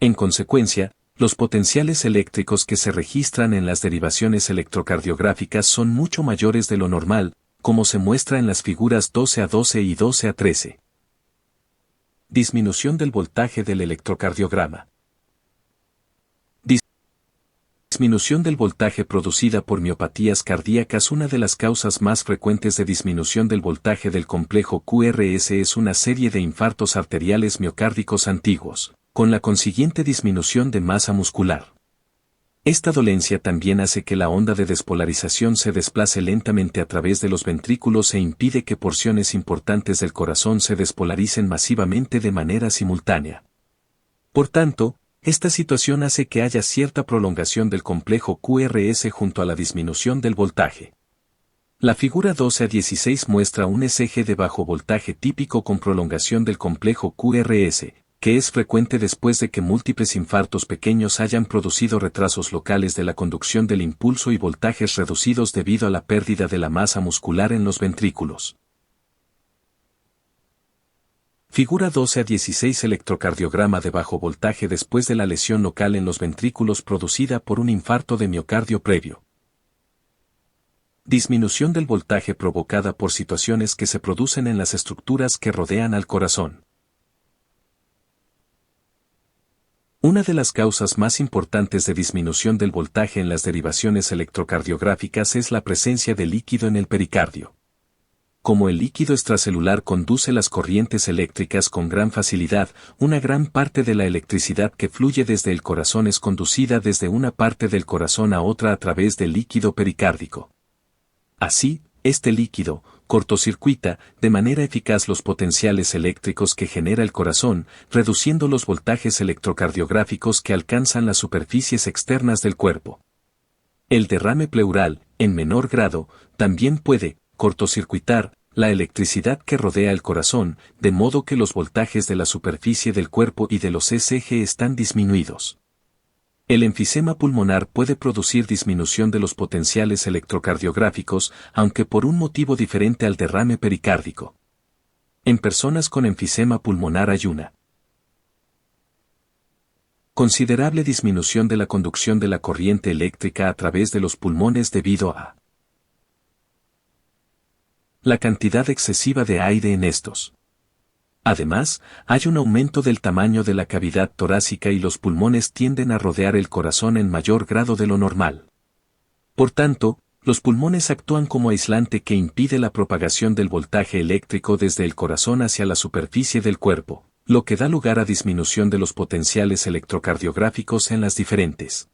En consecuencia, los potenciales eléctricos que se registran en las derivaciones electrocardiográficas son mucho mayores de lo normal, como se muestra en las figuras 12 a 12 y 12 a 13. Disminución del voltaje del electrocardiograma. Disminución del voltaje producida por miopatías cardíacas. Una de las causas más frecuentes de disminución del voltaje del complejo QRS es una serie de infartos arteriales miocárdicos antiguos, con la consiguiente disminución de masa muscular. Esta dolencia también hace que la onda de despolarización se desplace lentamente a través de los ventrículos e impide que porciones importantes del corazón se despolaricen masivamente de manera simultánea. Por tanto, esta situación hace que haya cierta prolongación del complejo QRS junto a la disminución del voltaje. La figura 12 a 16 muestra un ECG de bajo voltaje típico con prolongación del complejo QRS, que es frecuente después de que múltiples infartos pequeños hayan producido retrasos locales de la conducción del impulso y voltajes reducidos debido a la pérdida de la masa muscular en los ventrículos. Figura 12 a 16 electrocardiograma de bajo voltaje después de la lesión local en los ventrículos producida por un infarto de miocardio previo. Disminución del voltaje provocada por situaciones que se producen en las estructuras que rodean al corazón. Una de las causas más importantes de disminución del voltaje en las derivaciones electrocardiográficas es la presencia de líquido en el pericardio. Como el líquido extracelular conduce las corrientes eléctricas con gran facilidad, una gran parte de la electricidad que fluye desde el corazón es conducida desde una parte del corazón a otra a través del líquido pericárdico. Así, este líquido cortocircuita de manera eficaz los potenciales eléctricos que genera el corazón, reduciendo los voltajes electrocardiográficos que alcanzan las superficies externas del cuerpo. El derrame pleural, en menor grado, también puede cortocircuitar la electricidad que rodea el corazón, de modo que los voltajes de la superficie del cuerpo y de los ECG están disminuidos. El enfisema pulmonar puede producir disminución de los potenciales electrocardiográficos, aunque por un motivo diferente al derrame pericárdico. En personas con enfisema pulmonar hay una considerable disminución de la conducción de la corriente eléctrica a través de los pulmones debido a la cantidad excesiva de aire en estos. Además, hay un aumento del tamaño de la cavidad torácica y los pulmones tienden a rodear el corazón en mayor grado de lo normal. Por tanto, los pulmones actúan como aislante que impide la propagación del voltaje eléctrico desde el corazón hacia la superficie del cuerpo, lo que da lugar a disminución de los potenciales electrocardiográficos en las diferentes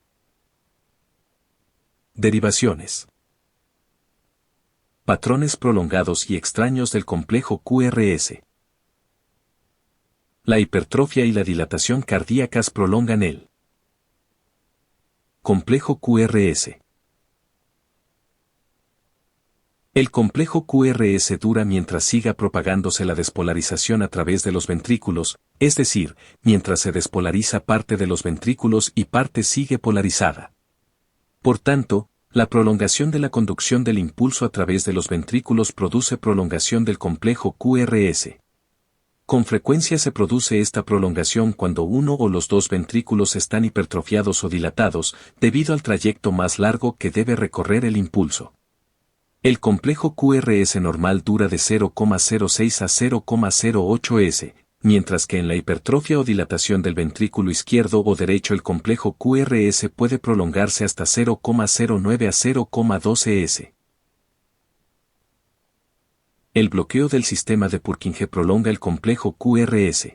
derivaciones. Patrones prolongados y extraños del complejo QRS. La hipertrofia y la dilatación cardíacas prolongan el complejo QRS. El complejo QRS dura mientras siga propagándose la despolarización a través de los ventrículos, es decir, mientras se despolariza parte de los ventrículos y parte sigue polarizada. Por tanto, la prolongación de la conducción del impulso a través de los ventrículos produce prolongación del complejo QRS. Con frecuencia se produce esta prolongación cuando uno o los dos ventrículos están hipertrofiados o dilatados, debido al trayecto más largo que debe recorrer el impulso. El complejo QRS normal dura de 0,06 a 0,08 s, mientras que en la hipertrofia o dilatación del ventrículo izquierdo o derecho el complejo QRS puede prolongarse hasta 0,09 a 0,12 s. El bloqueo del sistema de Purkinje prolonga el complejo QRS.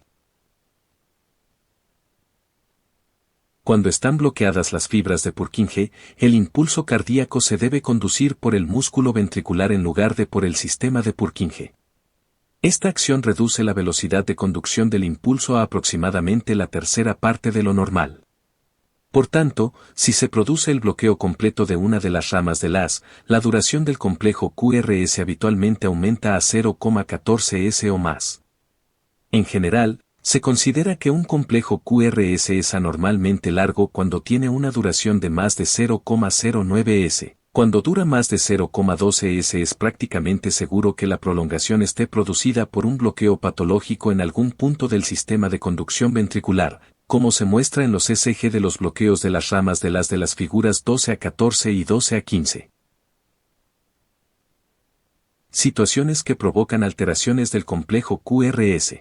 Cuando están bloqueadas las fibras de Purkinje, el impulso cardíaco se debe conducir por el músculo ventricular en lugar de por el sistema de Purkinje. Esta acción reduce la velocidad de conducción del impulso a aproximadamente la tercera parte de lo normal. Por tanto, si se produce el bloqueo completo de una de las ramas del haz, la duración del complejo QRS habitualmente aumenta a 0,14 s o más. En general, se considera que un complejo QRS es anormalmente largo cuando tiene una duración de más de 0,09 s. Cuando dura más de 0,12 s es prácticamente seguro que la prolongación esté producida por un bloqueo patológico en algún punto del sistema de conducción ventricular, como se muestra en los ECG de los bloqueos de las ramas de las figuras 12 a 14 y 12 a 15. Situaciones que provocan alteraciones del complejo QRS.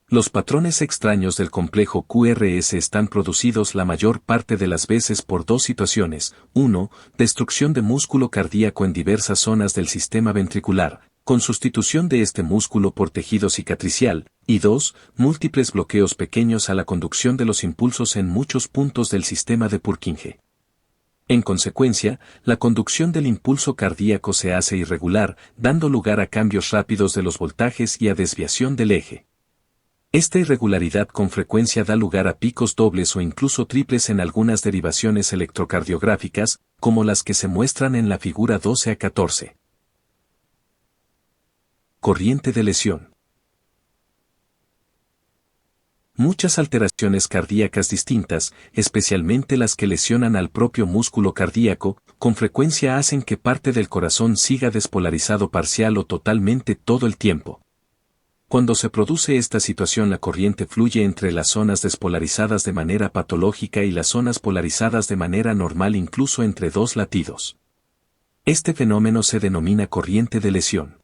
Los patrones extraños del complejo QRS están producidos la mayor parte de las veces por dos situaciones: 1. Destrucción de músculo cardíaco en diversas zonas del sistema ventricular, con sustitución de este músculo por tejido cicatricial, y 2. Múltiples bloqueos pequeños a la conducción de los impulsos en muchos puntos del sistema de Purkinje. En consecuencia, la conducción del impulso cardíaco se hace irregular, dando lugar a cambios rápidos de los voltajes y a desviación del eje. Esta irregularidad con frecuencia da lugar a picos dobles o incluso triples en algunas derivaciones electrocardiográficas, como las que se muestran en la figura 12 a 14. Corriente de lesión. Muchas alteraciones cardíacas distintas, especialmente las que lesionan al propio músculo cardíaco, con frecuencia hacen que parte del corazón siga despolarizado parcial o totalmente todo el tiempo. Cuando se produce esta situación, la corriente fluye entre las zonas despolarizadas de manera patológica y las zonas polarizadas de manera normal, incluso entre dos latidos. Este fenómeno se denomina corriente de lesión.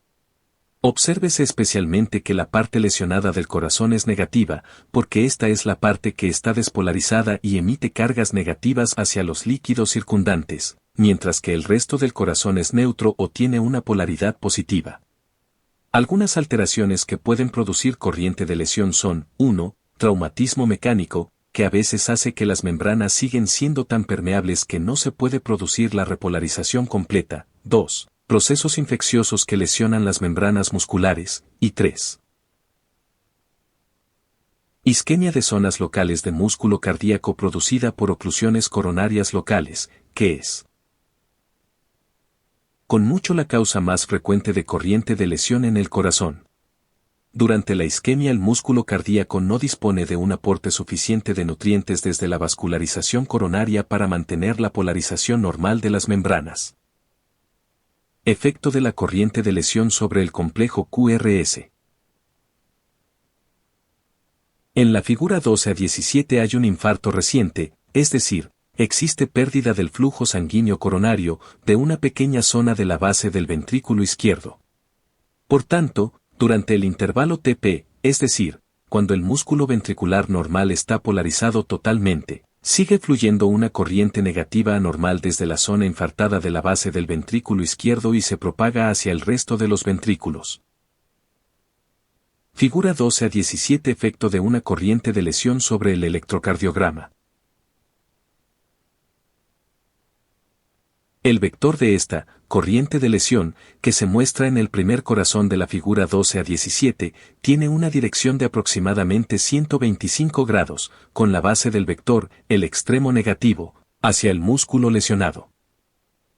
Obsérvese especialmente que la parte lesionada del corazón es negativa, porque esta es la parte que está despolarizada y emite cargas negativas hacia los líquidos circundantes, mientras que el resto del corazón es neutro o tiene una polaridad positiva. Algunas alteraciones que pueden producir corriente de lesión son: 1. Traumatismo mecánico, que a veces hace que las membranas siguen siendo tan permeables que no se puede producir la repolarización completa. 2. Procesos infecciosos que lesionan las membranas musculares. Y 3. Isquemia de zonas locales de músculo cardíaco producida por oclusiones coronarias locales, que es con mucho la causa más frecuente de corriente de lesión en el corazón. Durante la isquemia el músculo cardíaco no dispone de un aporte suficiente de nutrientes desde la vascularización coronaria para mantener la polarización normal de las membranas. Efecto de la corriente de lesión sobre el complejo QRS. En la figura 12 a 17 hay un infarto reciente, es decir, existe pérdida del flujo sanguíneo coronario de una pequeña zona de la base del ventrículo izquierdo. Por tanto, durante el intervalo TP, es decir, cuando el músculo ventricular normal está polarizado totalmente, sigue fluyendo una corriente negativa anormal desde la zona infartada de la base del ventrículo izquierdo y se propaga hacia el resto de los ventrículos. Figura 12 a 17. Efecto de una corriente de lesión sobre el electrocardiograma. El vector de esta corriente de lesión, que se muestra en el primer corazón de la figura 12 a 17, tiene una dirección de aproximadamente 125 grados, con la base del vector, el extremo negativo, hacia el músculo lesionado.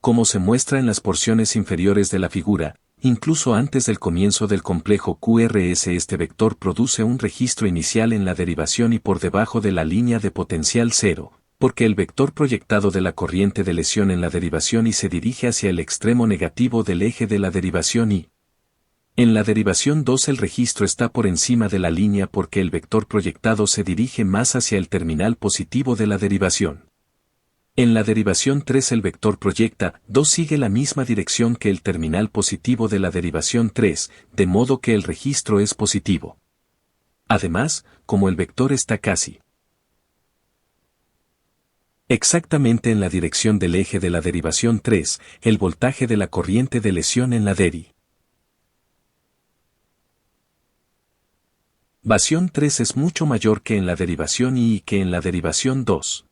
Como se muestra en las porciones inferiores de la figura, incluso antes del comienzo del complejo QRS, este vector produce un registro inicial en la derivación y por debajo de la línea de potencial cero, porque el vector proyectado de la corriente de lesión en la derivación y se dirige hacia el extremo negativo del eje de la derivación y en la derivación 2 el registro está por encima de la línea porque el vector proyectado se dirige más hacia el terminal positivo de la derivación. En la derivación 3 el vector proyecta 2 sigue la misma dirección que el terminal positivo de la derivación 3, de modo que el registro es positivo. Además, como el vector está casi exactamente en la dirección del eje de la derivación 3, el voltaje de la corriente de lesión en la derivación 3 es mucho mayor que en la derivación y que en la derivación 2.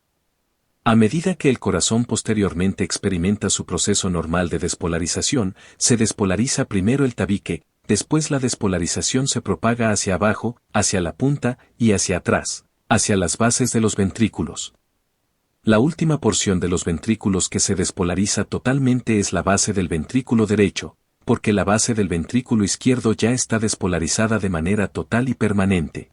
A medida que el corazón posteriormente experimenta su proceso normal de despolarización, se despolariza primero el tabique, después la despolarización se propaga hacia abajo, hacia la punta y hacia atrás, hacia las bases de los ventrículos. La última porción de los ventrículos que se despolariza totalmente es la base del ventrículo derecho, porque la base del ventrículo izquierdo ya está despolarizada de manera total y permanente.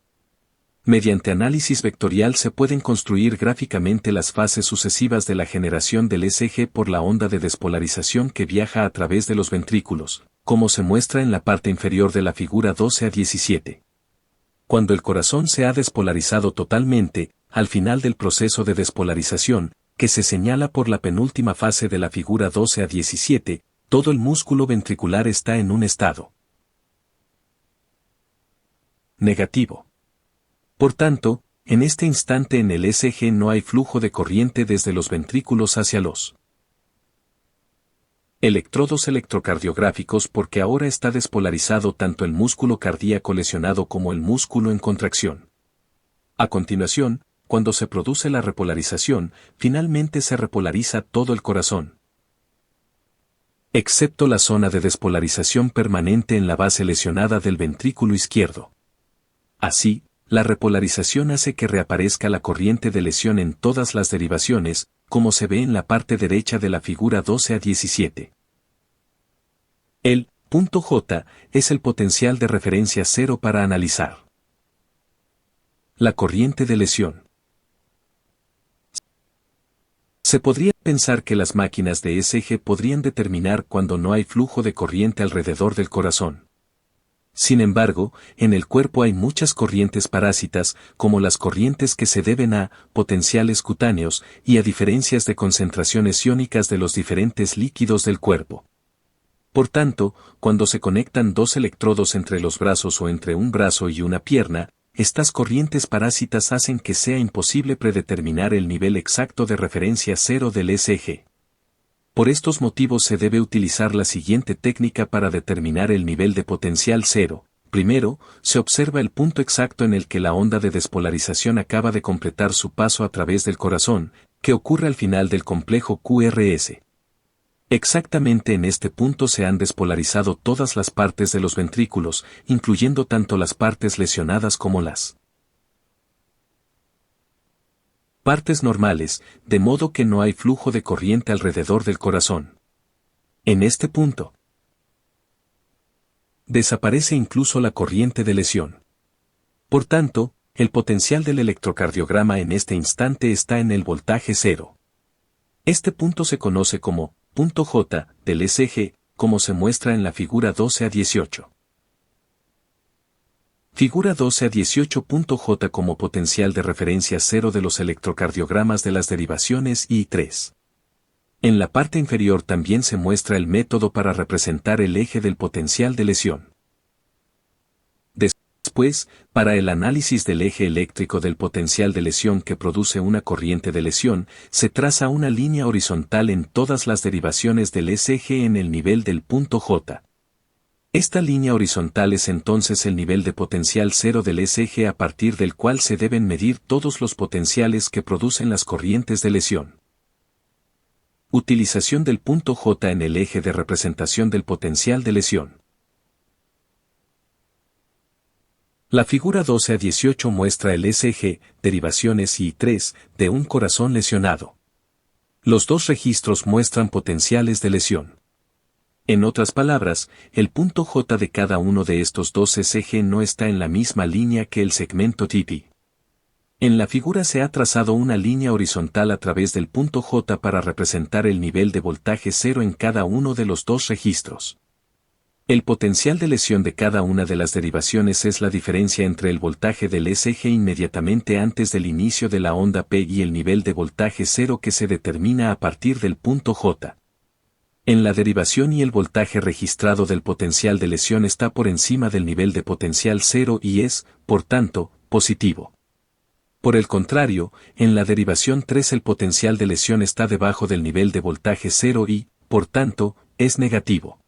Mediante análisis vectorial se pueden construir gráficamente las fases sucesivas de la generación del SG por la onda de despolarización que viaja a través de los ventrículos, como se muestra en la parte inferior de la figura 12 a 17. Cuando el corazón se ha despolarizado totalmente, al final del proceso de despolarización, que se señala por la penúltima fase de la figura 12 a 17, todo el músculo ventricular está en un estado negativo. Por tanto, en este instante en el SG no hay flujo de corriente desde los ventrículos hacia los electrodos electrocardiográficos porque ahora está despolarizado tanto el músculo cardíaco lesionado como el músculo en contracción. A continuación, cuando se produce la repolarización, finalmente se repolariza todo el corazón, excepto la zona de despolarización permanente en la base lesionada del ventrículo izquierdo. Así, la repolarización hace que reaparezca la corriente de lesión en todas las derivaciones, como se ve en la parte derecha de la figura 12 a 17. El punto J es el potencial de referencia cero para analizar la corriente de lesión. Se podría pensar que las máquinas de SG podrían determinar cuando no hay flujo de corriente alrededor del corazón. Sin embargo, en el cuerpo hay muchas corrientes parásitas, como las corrientes que se deben a potenciales cutáneos y a diferencias de concentraciones iónicas de los diferentes líquidos del cuerpo. Por tanto, cuando se conectan dos electrodos entre los brazos o entre un brazo y una pierna, estas corrientes parásitas hacen que sea imposible predeterminar el nivel exacto de referencia cero del ECG. Por estos motivos se debe utilizar la siguiente técnica para determinar el nivel de potencial cero. Primero, se observa el punto exacto en el que la onda de despolarización acaba de completar su paso a través del corazón, que ocurre al final del complejo QRS. Exactamente en este punto se han despolarizado todas las partes de los ventrículos, incluyendo tanto las partes lesionadas como las partes normales, de modo que no hay flujo de corriente alrededor del corazón. En este punto, desaparece incluso la corriente de lesión. Por tanto, el potencial del electrocardiograma en este instante está en el voltaje cero. Este punto se conoce como punto J del ECG, como se muestra en la figura 12 a 18. Figura 12 a 18. J como potencial de referencia cero de los electrocardiogramas de las derivaciones I3. En la parte inferior también se muestra el método para representar el eje del potencial de lesión. Después, para el análisis del eje eléctrico del potencial de lesión que produce una corriente de lesión, se traza una línea horizontal en todas las derivaciones del ECG en el nivel del punto J. Esta línea horizontal es entonces el nivel de potencial cero del ECG a partir del cual se deben medir todos los potenciales que producen las corrientes de lesión. Utilización del punto J en el eje de representación del potencial de lesión. La figura 12 a 18 muestra el ECG, derivaciones I3, de un corazón lesionado. Los dos registros muestran potenciales de lesión. En otras palabras, el punto J de cada uno de estos dos ECG no está en la misma línea que el segmento TT. En la figura se ha trazado una línea horizontal a través del punto J para representar el nivel de voltaje cero en cada uno de los dos registros. El potencial de lesión de cada una de las derivaciones es la diferencia entre el voltaje del ECG inmediatamente antes del inicio de la onda P y el nivel de voltaje cero que se determina a partir del punto J. En la derivación y el voltaje registrado del potencial de lesión está por encima del nivel de potencial cero y es, por tanto, positivo. Por el contrario, en la derivación 3 el potencial de lesión está debajo del nivel de voltaje cero y, por tanto, es negativo.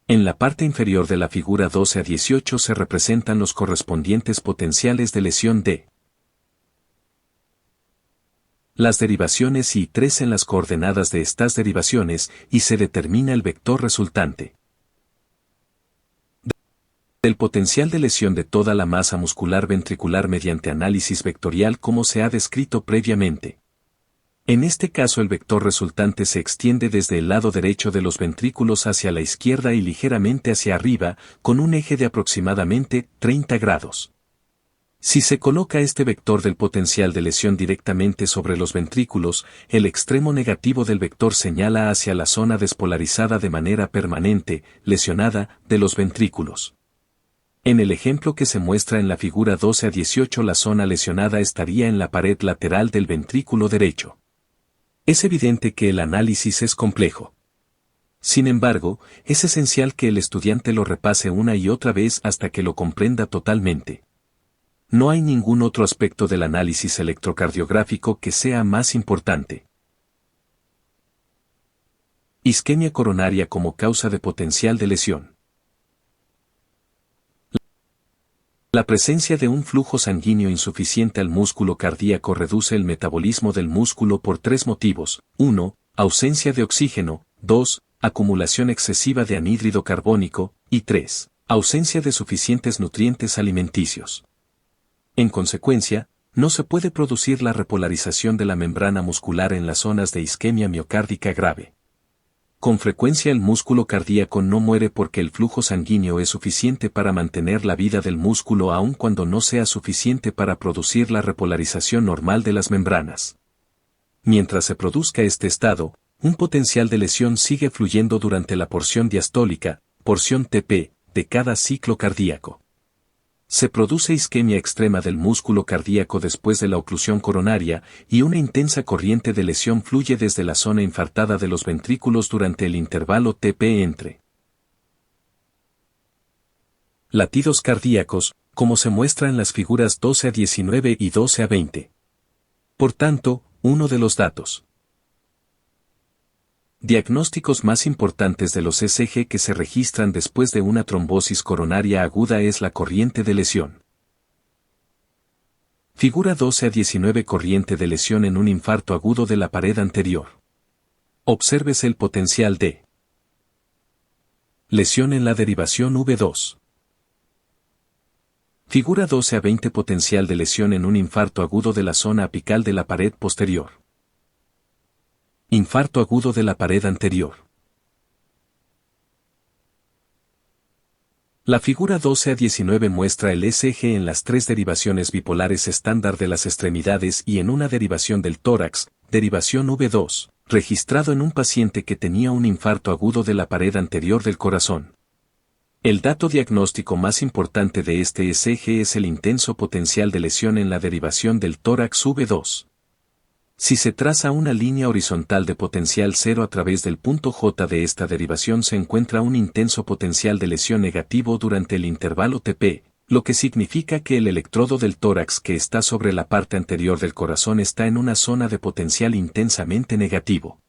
En la parte inferior de la figura 12 a 18 se representan los correspondientes potenciales de lesión de las derivaciones I3 en las coordenadas de estas derivaciones y se determina el vector resultante del potencial de lesión de toda la masa muscular ventricular mediante análisis vectorial como se ha descrito previamente. En este caso el vector resultante se extiende desde el lado derecho de los ventrículos hacia la izquierda y ligeramente hacia arriba, con un eje de aproximadamente 30 grados. Si se coloca este vector del potencial de lesión directamente sobre los ventrículos, el extremo negativo del vector señala hacia la zona despolarizada de manera permanente, lesionada, de los ventrículos. En el ejemplo que se muestra en la figura 12 a 18 la zona lesionada estaría en la pared lateral del ventrículo derecho. Es evidente que el análisis es complejo. Sin embargo, es esencial que el estudiante lo repase una y otra vez hasta que lo comprenda totalmente. No hay ningún otro aspecto del análisis electrocardiográfico que sea más importante. Isquemia coronaria como causa de potencial de lesión. La presencia de un flujo sanguíneo insuficiente al músculo cardíaco reduce el metabolismo del músculo por tres motivos: 1. Ausencia de oxígeno, 2. Acumulación excesiva de anhídrido carbónico, y 3. Ausencia de suficientes nutrientes alimenticios. En consecuencia, no se puede producir la repolarización de la membrana muscular en las zonas de isquemia miocárdica grave. Con frecuencia el músculo cardíaco no muere porque el flujo sanguíneo es suficiente para mantener la vida del músculo aun cuando no sea suficiente para producir la repolarización normal de las membranas. Mientras se produzca este estado, un potencial de lesión sigue fluyendo durante la porción diastólica, porción TP, de cada ciclo cardíaco. Se produce isquemia extrema del músculo cardíaco después de la oclusión coronaria y una intensa corriente de lesión fluye desde la zona infartada de los ventrículos durante el intervalo TP entre Latidos cardíacos, como se muestra en las figuras 12 a 19 y 12 a 20. Por tanto, uno de los datos diagnósticos más importantes de los ECG que se registran después de una trombosis coronaria aguda es la corriente de lesión. Figura 12 a 19 corriente de lesión en un infarto agudo de la pared anterior. Obsérvese el potencial de lesión en la derivación V2. Figura 12 a 20 potencial de lesión en un infarto agudo de la zona apical de la pared posterior. Infarto agudo de la pared anterior. La figura 12 a 19 muestra el ECG en las tres derivaciones bipolares estándar de las extremidades y en una derivación del tórax, derivación V2, registrado en un paciente que tenía un infarto agudo de la pared anterior del corazón. El dato diagnóstico más importante de este ECG es el intenso potencial de lesión en la derivación del tórax V2. Si se traza una línea horizontal de potencial cero a través del punto J de esta derivación se encuentra un intenso potencial de lesión negativo durante el intervalo TP, lo que significa que el electrodo del tórax que está sobre la parte anterior del corazón está en una zona de potencial intensamente negativo.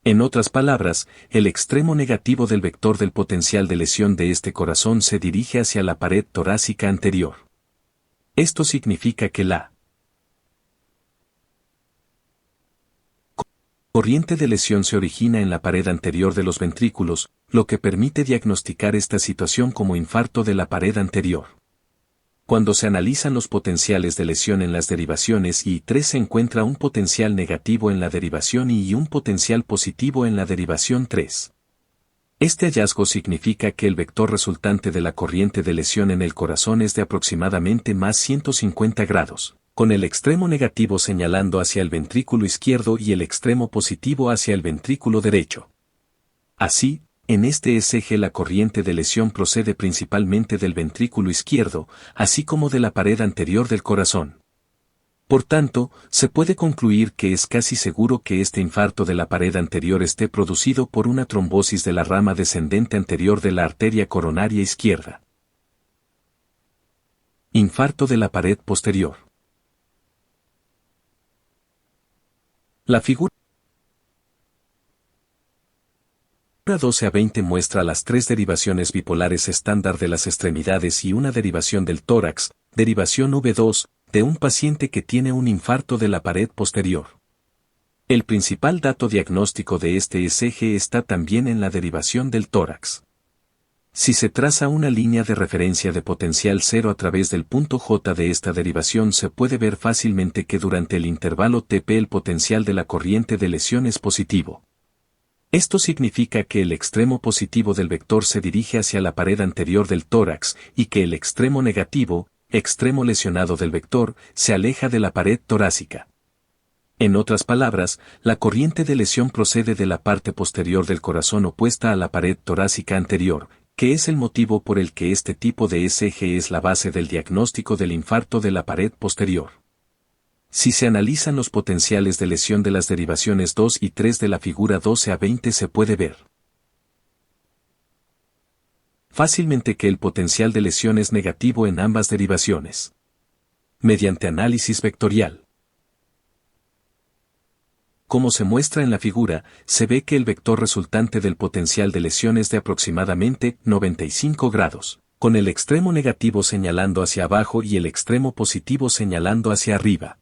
En otras palabras, el extremo negativo del vector del potencial de lesión de este corazón se dirige hacia la pared torácica anterior. Esto significa que la corriente de lesión se origina en la pared anterior de los ventrículos, lo que permite diagnosticar esta situación como infarto de la pared anterior. Cuando se analizan los potenciales de lesión en las derivaciones I3 se encuentra un potencial negativo en la derivación I y un potencial positivo en la derivación 3. Este hallazgo significa que el vector resultante de la corriente de lesión en el corazón es de aproximadamente más 150 grados, con el extremo negativo señalando hacia el ventrículo izquierdo y el extremo positivo hacia el ventrículo derecho. Así, en este ECG la corriente de lesión procede principalmente del ventrículo izquierdo, así como de la pared anterior del corazón. Por tanto, se puede concluir que es casi seguro que este infarto de la pared anterior esté producido por una trombosis de la rama descendente anterior de la arteria coronaria izquierda. Infarto de la pared posterior. La figura 12 a 20 muestra las tres derivaciones bipolares estándar de las extremidades y una derivación del tórax, derivación V2, de un paciente que tiene un infarto de la pared posterior. El principal dato diagnóstico de este ECG está también en la derivación del tórax. Si se traza una línea de referencia de potencial cero a través del punto J de esta derivación se puede ver fácilmente que durante el intervalo TP el potencial de la corriente de lesión es positivo. Esto significa que el extremo positivo del vector se dirige hacia la pared anterior del tórax y que el extremo negativo, extremo lesionado del vector, se aleja de la pared torácica. En otras palabras, la corriente de lesión procede de la parte posterior del corazón opuesta a la pared torácica anterior, que es el motivo por el que este tipo de ECG es la base del diagnóstico del infarto de la pared posterior. Si se analizan los potenciales de lesión de las derivaciones 2 y 3 de la figura 12 a 20 se puede ver fácilmente que el potencial de lesión es negativo en ambas derivaciones. Mediante análisis vectorial. Como se muestra en la figura, se ve que el vector resultante del potencial de lesión es de aproximadamente 95 grados, con el extremo negativo señalando hacia abajo y el extremo positivo señalando hacia arriba.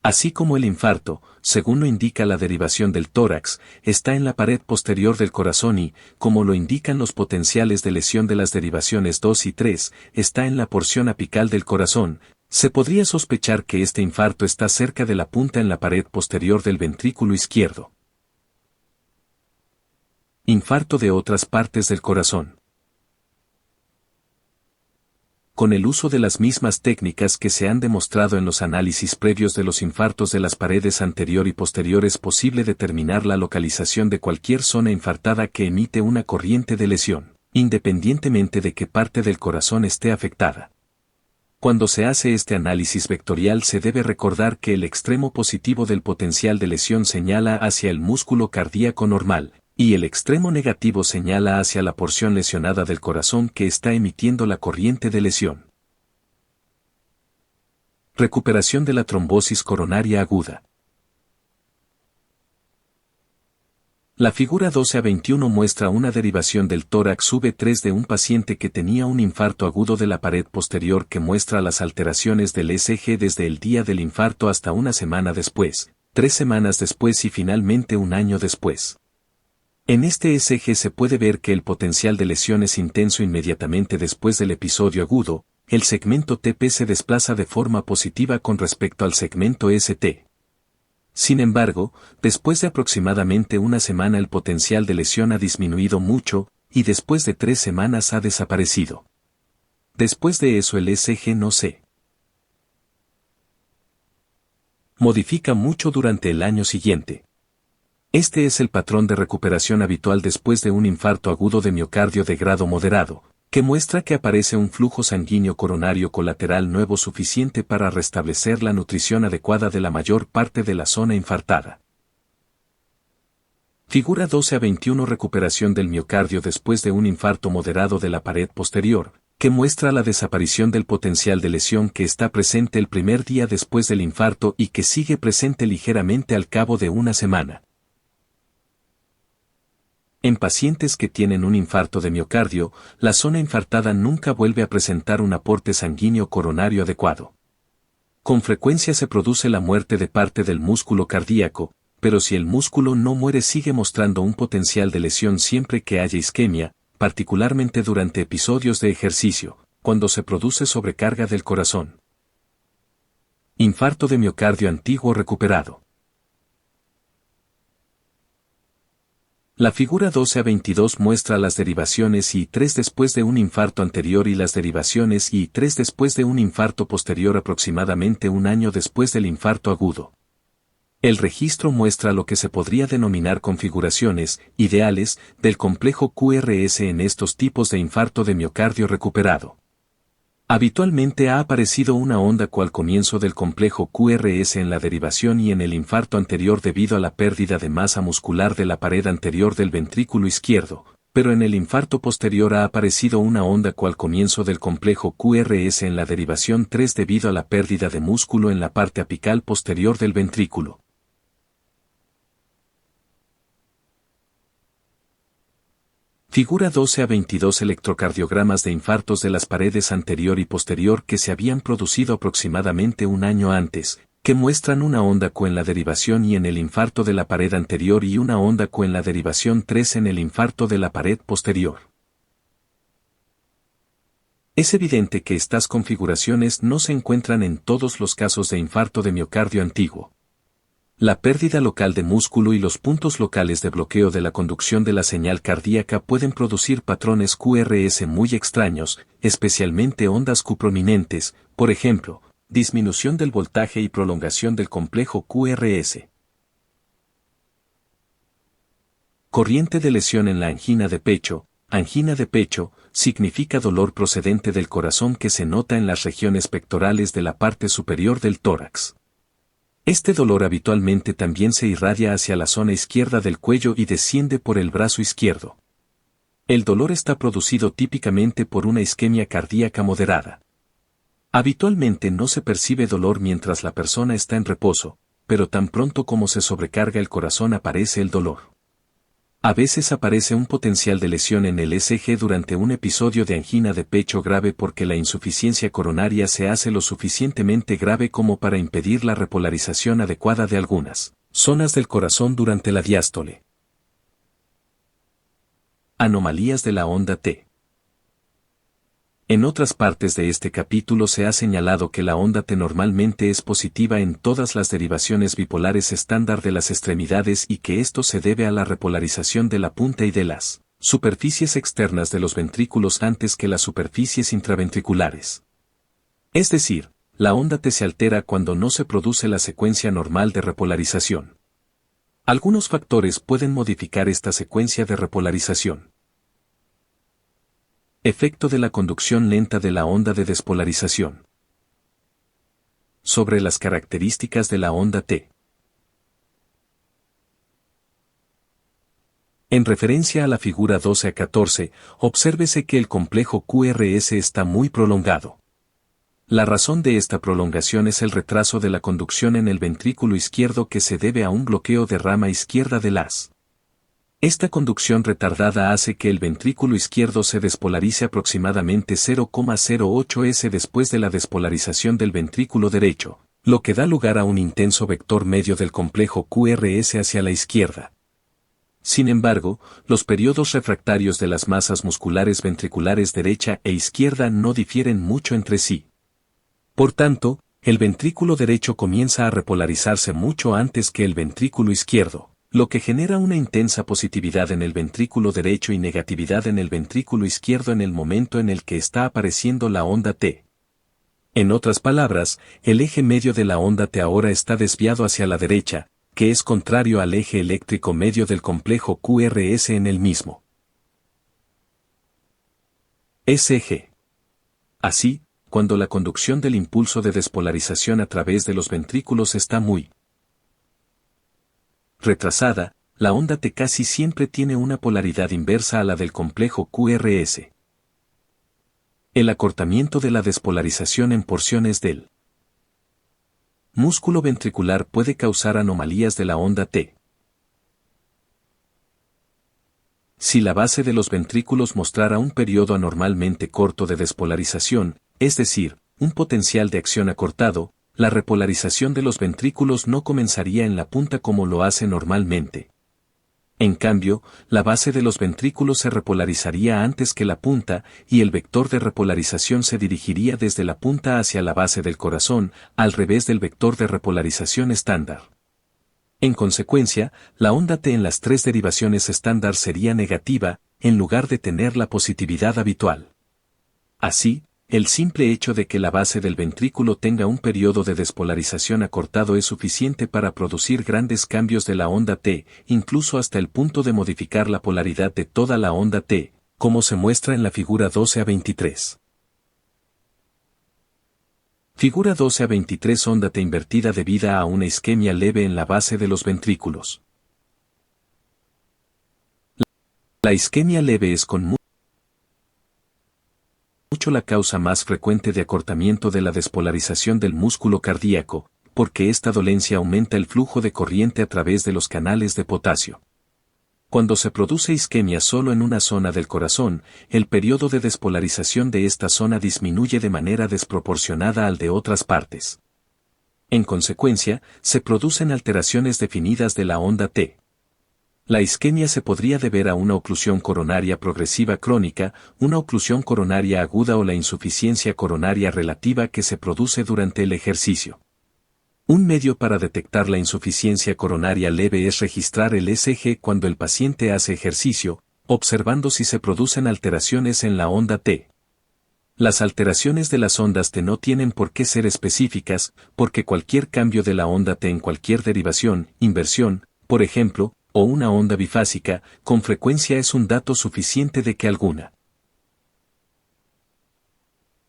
Así como el infarto, según lo indica la derivación del tórax, está en la pared posterior del corazón y, como lo indican los potenciales de lesión de las derivaciones 2 y 3, está en la porción apical del corazón, se podría sospechar que este infarto está cerca de la punta en la pared posterior del ventrículo izquierdo. Infarto de otras partes del corazón. Con el uso de las mismas técnicas que se han demostrado en los análisis previos de los infartos de las paredes anterior y posterior es posible determinar la localización de cualquier zona infartada que emite una corriente de lesión, independientemente de qué parte del corazón esté afectada. Cuando se hace este análisis vectorial se debe recordar que el extremo positivo del potencial de lesión señala hacia el músculo cardíaco normal, y el extremo negativo señala hacia la porción lesionada del corazón que está emitiendo la corriente de lesión. Recuperación de la trombosis coronaria aguda. La figura 12 a 21 muestra una derivación del tórax V3 de un paciente que tenía un infarto agudo de la pared posterior que muestra las alteraciones del ECG desde el día del infarto hasta una semana después, 3 semanas después y finalmente un año después. En este ECG se puede ver que el potencial de lesión es intenso inmediatamente después del episodio agudo, el segmento TP se desplaza de forma positiva con respecto al segmento ST. Sin embargo, después de aproximadamente una semana el potencial de lesión ha disminuido mucho, y después de 3 semanas ha desaparecido. Después de eso el ECG no se modifica mucho durante el año siguiente. Este es el patrón de recuperación habitual después de un infarto agudo de miocardio de grado moderado, que muestra que aparece un flujo sanguíneo coronario colateral nuevo suficiente para restablecer la nutrición adecuada de la mayor parte de la zona infartada. Figura 12 a 21 recuperación del miocardio después de un infarto moderado de la pared posterior, que muestra la desaparición del potencial de lesión que está presente el primer día después del infarto y que sigue presente ligeramente al cabo de una semana. En pacientes que tienen un infarto de miocardio, la zona infartada nunca vuelve a presentar un aporte sanguíneo coronario adecuado. Con frecuencia se produce la muerte de parte del músculo cardíaco, pero si el músculo no muere sigue mostrando un potencial de lesión siempre que haya isquemia, particularmente durante episodios de ejercicio, cuando se produce sobrecarga del corazón. Infarto de miocardio antiguo recuperado. La figura 12 a 22 muestra las derivaciones I3 después de un infarto anterior y las derivaciones I3 después de un infarto posterior aproximadamente un año después del infarto agudo. El registro muestra lo que se podría denominar configuraciones ideales del complejo QRS en estos tipos de infarto de miocardio recuperado. Habitualmente ha aparecido una onda cual comienzo del complejo QRS en la derivación y en el infarto anterior debido a la pérdida de masa muscular de la pared anterior del ventrículo izquierdo, pero en el infarto posterior ha aparecido una onda cual comienzo del complejo QRS en la derivación 3 debido a la pérdida de músculo en la parte apical posterior del ventrículo. Figura 12 a 22 electrocardiogramas de infartos de las paredes anterior y posterior que se habían producido aproximadamente un año antes, que muestran una onda Q en la derivación y en el infarto de la pared anterior y una onda Q en la derivación 3 en el infarto de la pared posterior. Es evidente que estas configuraciones no se encuentran en todos los casos de infarto de miocardio antiguo. La pérdida local de músculo y los puntos locales de bloqueo de la conducción de la señal cardíaca pueden producir patrones QRS muy extraños, especialmente ondas Q prominentes, por ejemplo, disminución del voltaje y prolongación del complejo QRS. Corriente de lesión en la angina de pecho. Angina de pecho significa dolor procedente del corazón que se nota en las regiones pectorales de la parte superior del tórax. Este dolor habitualmente también se irradia hacia la zona izquierda del cuello y desciende por el brazo izquierdo. El dolor está producido típicamente por una isquemia cardíaca moderada. Habitualmente no se percibe dolor mientras la persona está en reposo, pero tan pronto como se sobrecarga el corazón aparece el dolor. A veces aparece un potencial de lesión en el ECG durante un episodio de angina de pecho grave porque la insuficiencia coronaria se hace lo suficientemente grave como para impedir la repolarización adecuada de algunas zonas del corazón durante la diástole. Anomalías de la onda T. En otras partes de este capítulo se ha señalado que la onda T normalmente es positiva en todas las derivaciones bipolares estándar de las extremidades y que esto se debe a la repolarización de la punta y de las superficies externas de los ventrículos antes que las superficies intraventriculares. Es decir, la onda T se altera cuando no se produce la secuencia normal de repolarización. Algunos factores pueden modificar esta secuencia de repolarización. Efecto de la conducción lenta de la onda de despolarización. Sobre las características de la onda T. En referencia a la figura 12 a 14, obsérvese que el complejo QRS está muy prolongado. La razón de esta prolongación es el retraso de la conducción en el ventrículo izquierdo que se debe a un bloqueo de rama izquierda del haz. Esta conducción retardada hace que el ventrículo izquierdo se despolarice aproximadamente 0,08 s después de la despolarización del ventrículo derecho, lo que da lugar a un intenso vector medio del complejo QRS hacia la izquierda. Sin embargo, los periodos refractarios de las masas musculares ventriculares derecha e izquierda no difieren mucho entre sí. Por tanto, el ventrículo derecho comienza a repolarizarse mucho antes que el ventrículo izquierdo, lo que genera una intensa positividad en el ventrículo derecho y negatividad en el ventrículo izquierdo en el momento en el que está apareciendo la onda T. En otras palabras, el eje medio de la onda T ahora está desviado hacia la derecha, que es contrario al eje eléctrico medio del complejo QRS en el mismo eje. Así, cuando la conducción del impulso de despolarización a través de los ventrículos está muy retrasada, la onda T casi siempre tiene una polaridad inversa a la del complejo QRS. El acortamiento de la despolarización en porciones del músculo ventricular puede causar anomalías de la onda T. Si la base de los ventrículos mostrara un periodo anormalmente corto de despolarización, es decir, un potencial de acción acortado, la repolarización de los ventrículos no comenzaría en la punta como lo hace normalmente. En cambio, la base de los ventrículos se repolarizaría antes que la punta, y el vector de repolarización se dirigiría desde la punta hacia la base del corazón, al revés del vector de repolarización estándar. En consecuencia, la onda T en las tres derivaciones estándar sería negativa, en lugar de tener la positividad habitual. Así, el simple hecho de que la base del ventrículo tenga un periodo de despolarización acortado es suficiente para producir grandes cambios de la onda T, incluso hasta el punto de modificar la polaridad de toda la onda T, como se muestra en la figura 12 a 23. Figura 12 a 23 onda T invertida debida a una isquemia leve en la base de los ventrículos. La isquemia leve es con mucho la causa más frecuente de acortamiento de la despolarización del músculo cardíaco, porque esta dolencia aumenta el flujo de corriente a través de los canales de potasio. Cuando se produce isquemia solo en una zona del corazón, el periodo de despolarización de esta zona disminuye de manera desproporcionada al de otras partes. En consecuencia, se producen alteraciones definidas de la onda T. La isquemia se podría deber a una oclusión coronaria progresiva crónica, una oclusión coronaria aguda o la insuficiencia coronaria relativa que se produce durante el ejercicio. Un medio para detectar la insuficiencia coronaria leve es registrar el ECG cuando el paciente hace ejercicio, observando si se producen alteraciones en la onda T. Las alteraciones de las ondas T no tienen por qué ser específicas, porque cualquier cambio de la onda T en cualquier derivación, inversión, por ejemplo, o una onda bifásica, con frecuencia es un dato suficiente de que alguna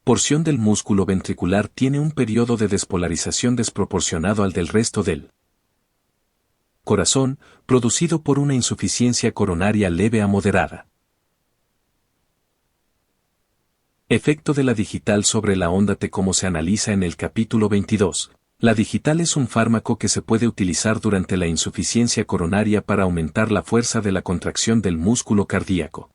porción del músculo ventricular tiene un periodo de despolarización desproporcionado al del resto del corazón, producido por una insuficiencia coronaria leve a moderada. Efecto de la digital sobre la onda T como se analiza en el capítulo 22. La digital es un fármaco que se puede utilizar durante la insuficiencia coronaria para aumentar la fuerza de la contracción del músculo cardíaco.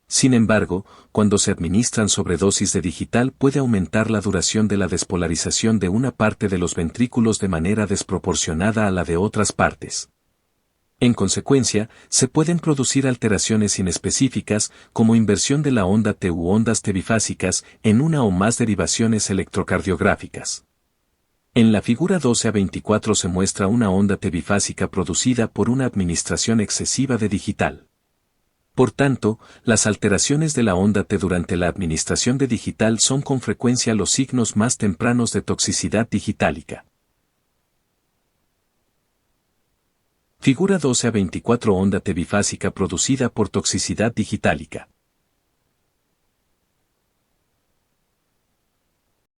Sin embargo, cuando se administran sobredosis de digital puede aumentar la duración de la despolarización de una parte de los ventrículos de manera desproporcionada a la de otras partes. En consecuencia, se pueden producir alteraciones inespecíficas, como inversión de la onda T u ondas T bifásicas, en una o más derivaciones electrocardiográficas. En la figura 12 a 24 se muestra una onda T bifásica producida por una administración excesiva de digital. Por tanto, las alteraciones de la onda T durante la administración de digital son con frecuencia los signos más tempranos de toxicidad digitálica. Figura 12 a 24 onda T bifásica producida por toxicidad digitálica.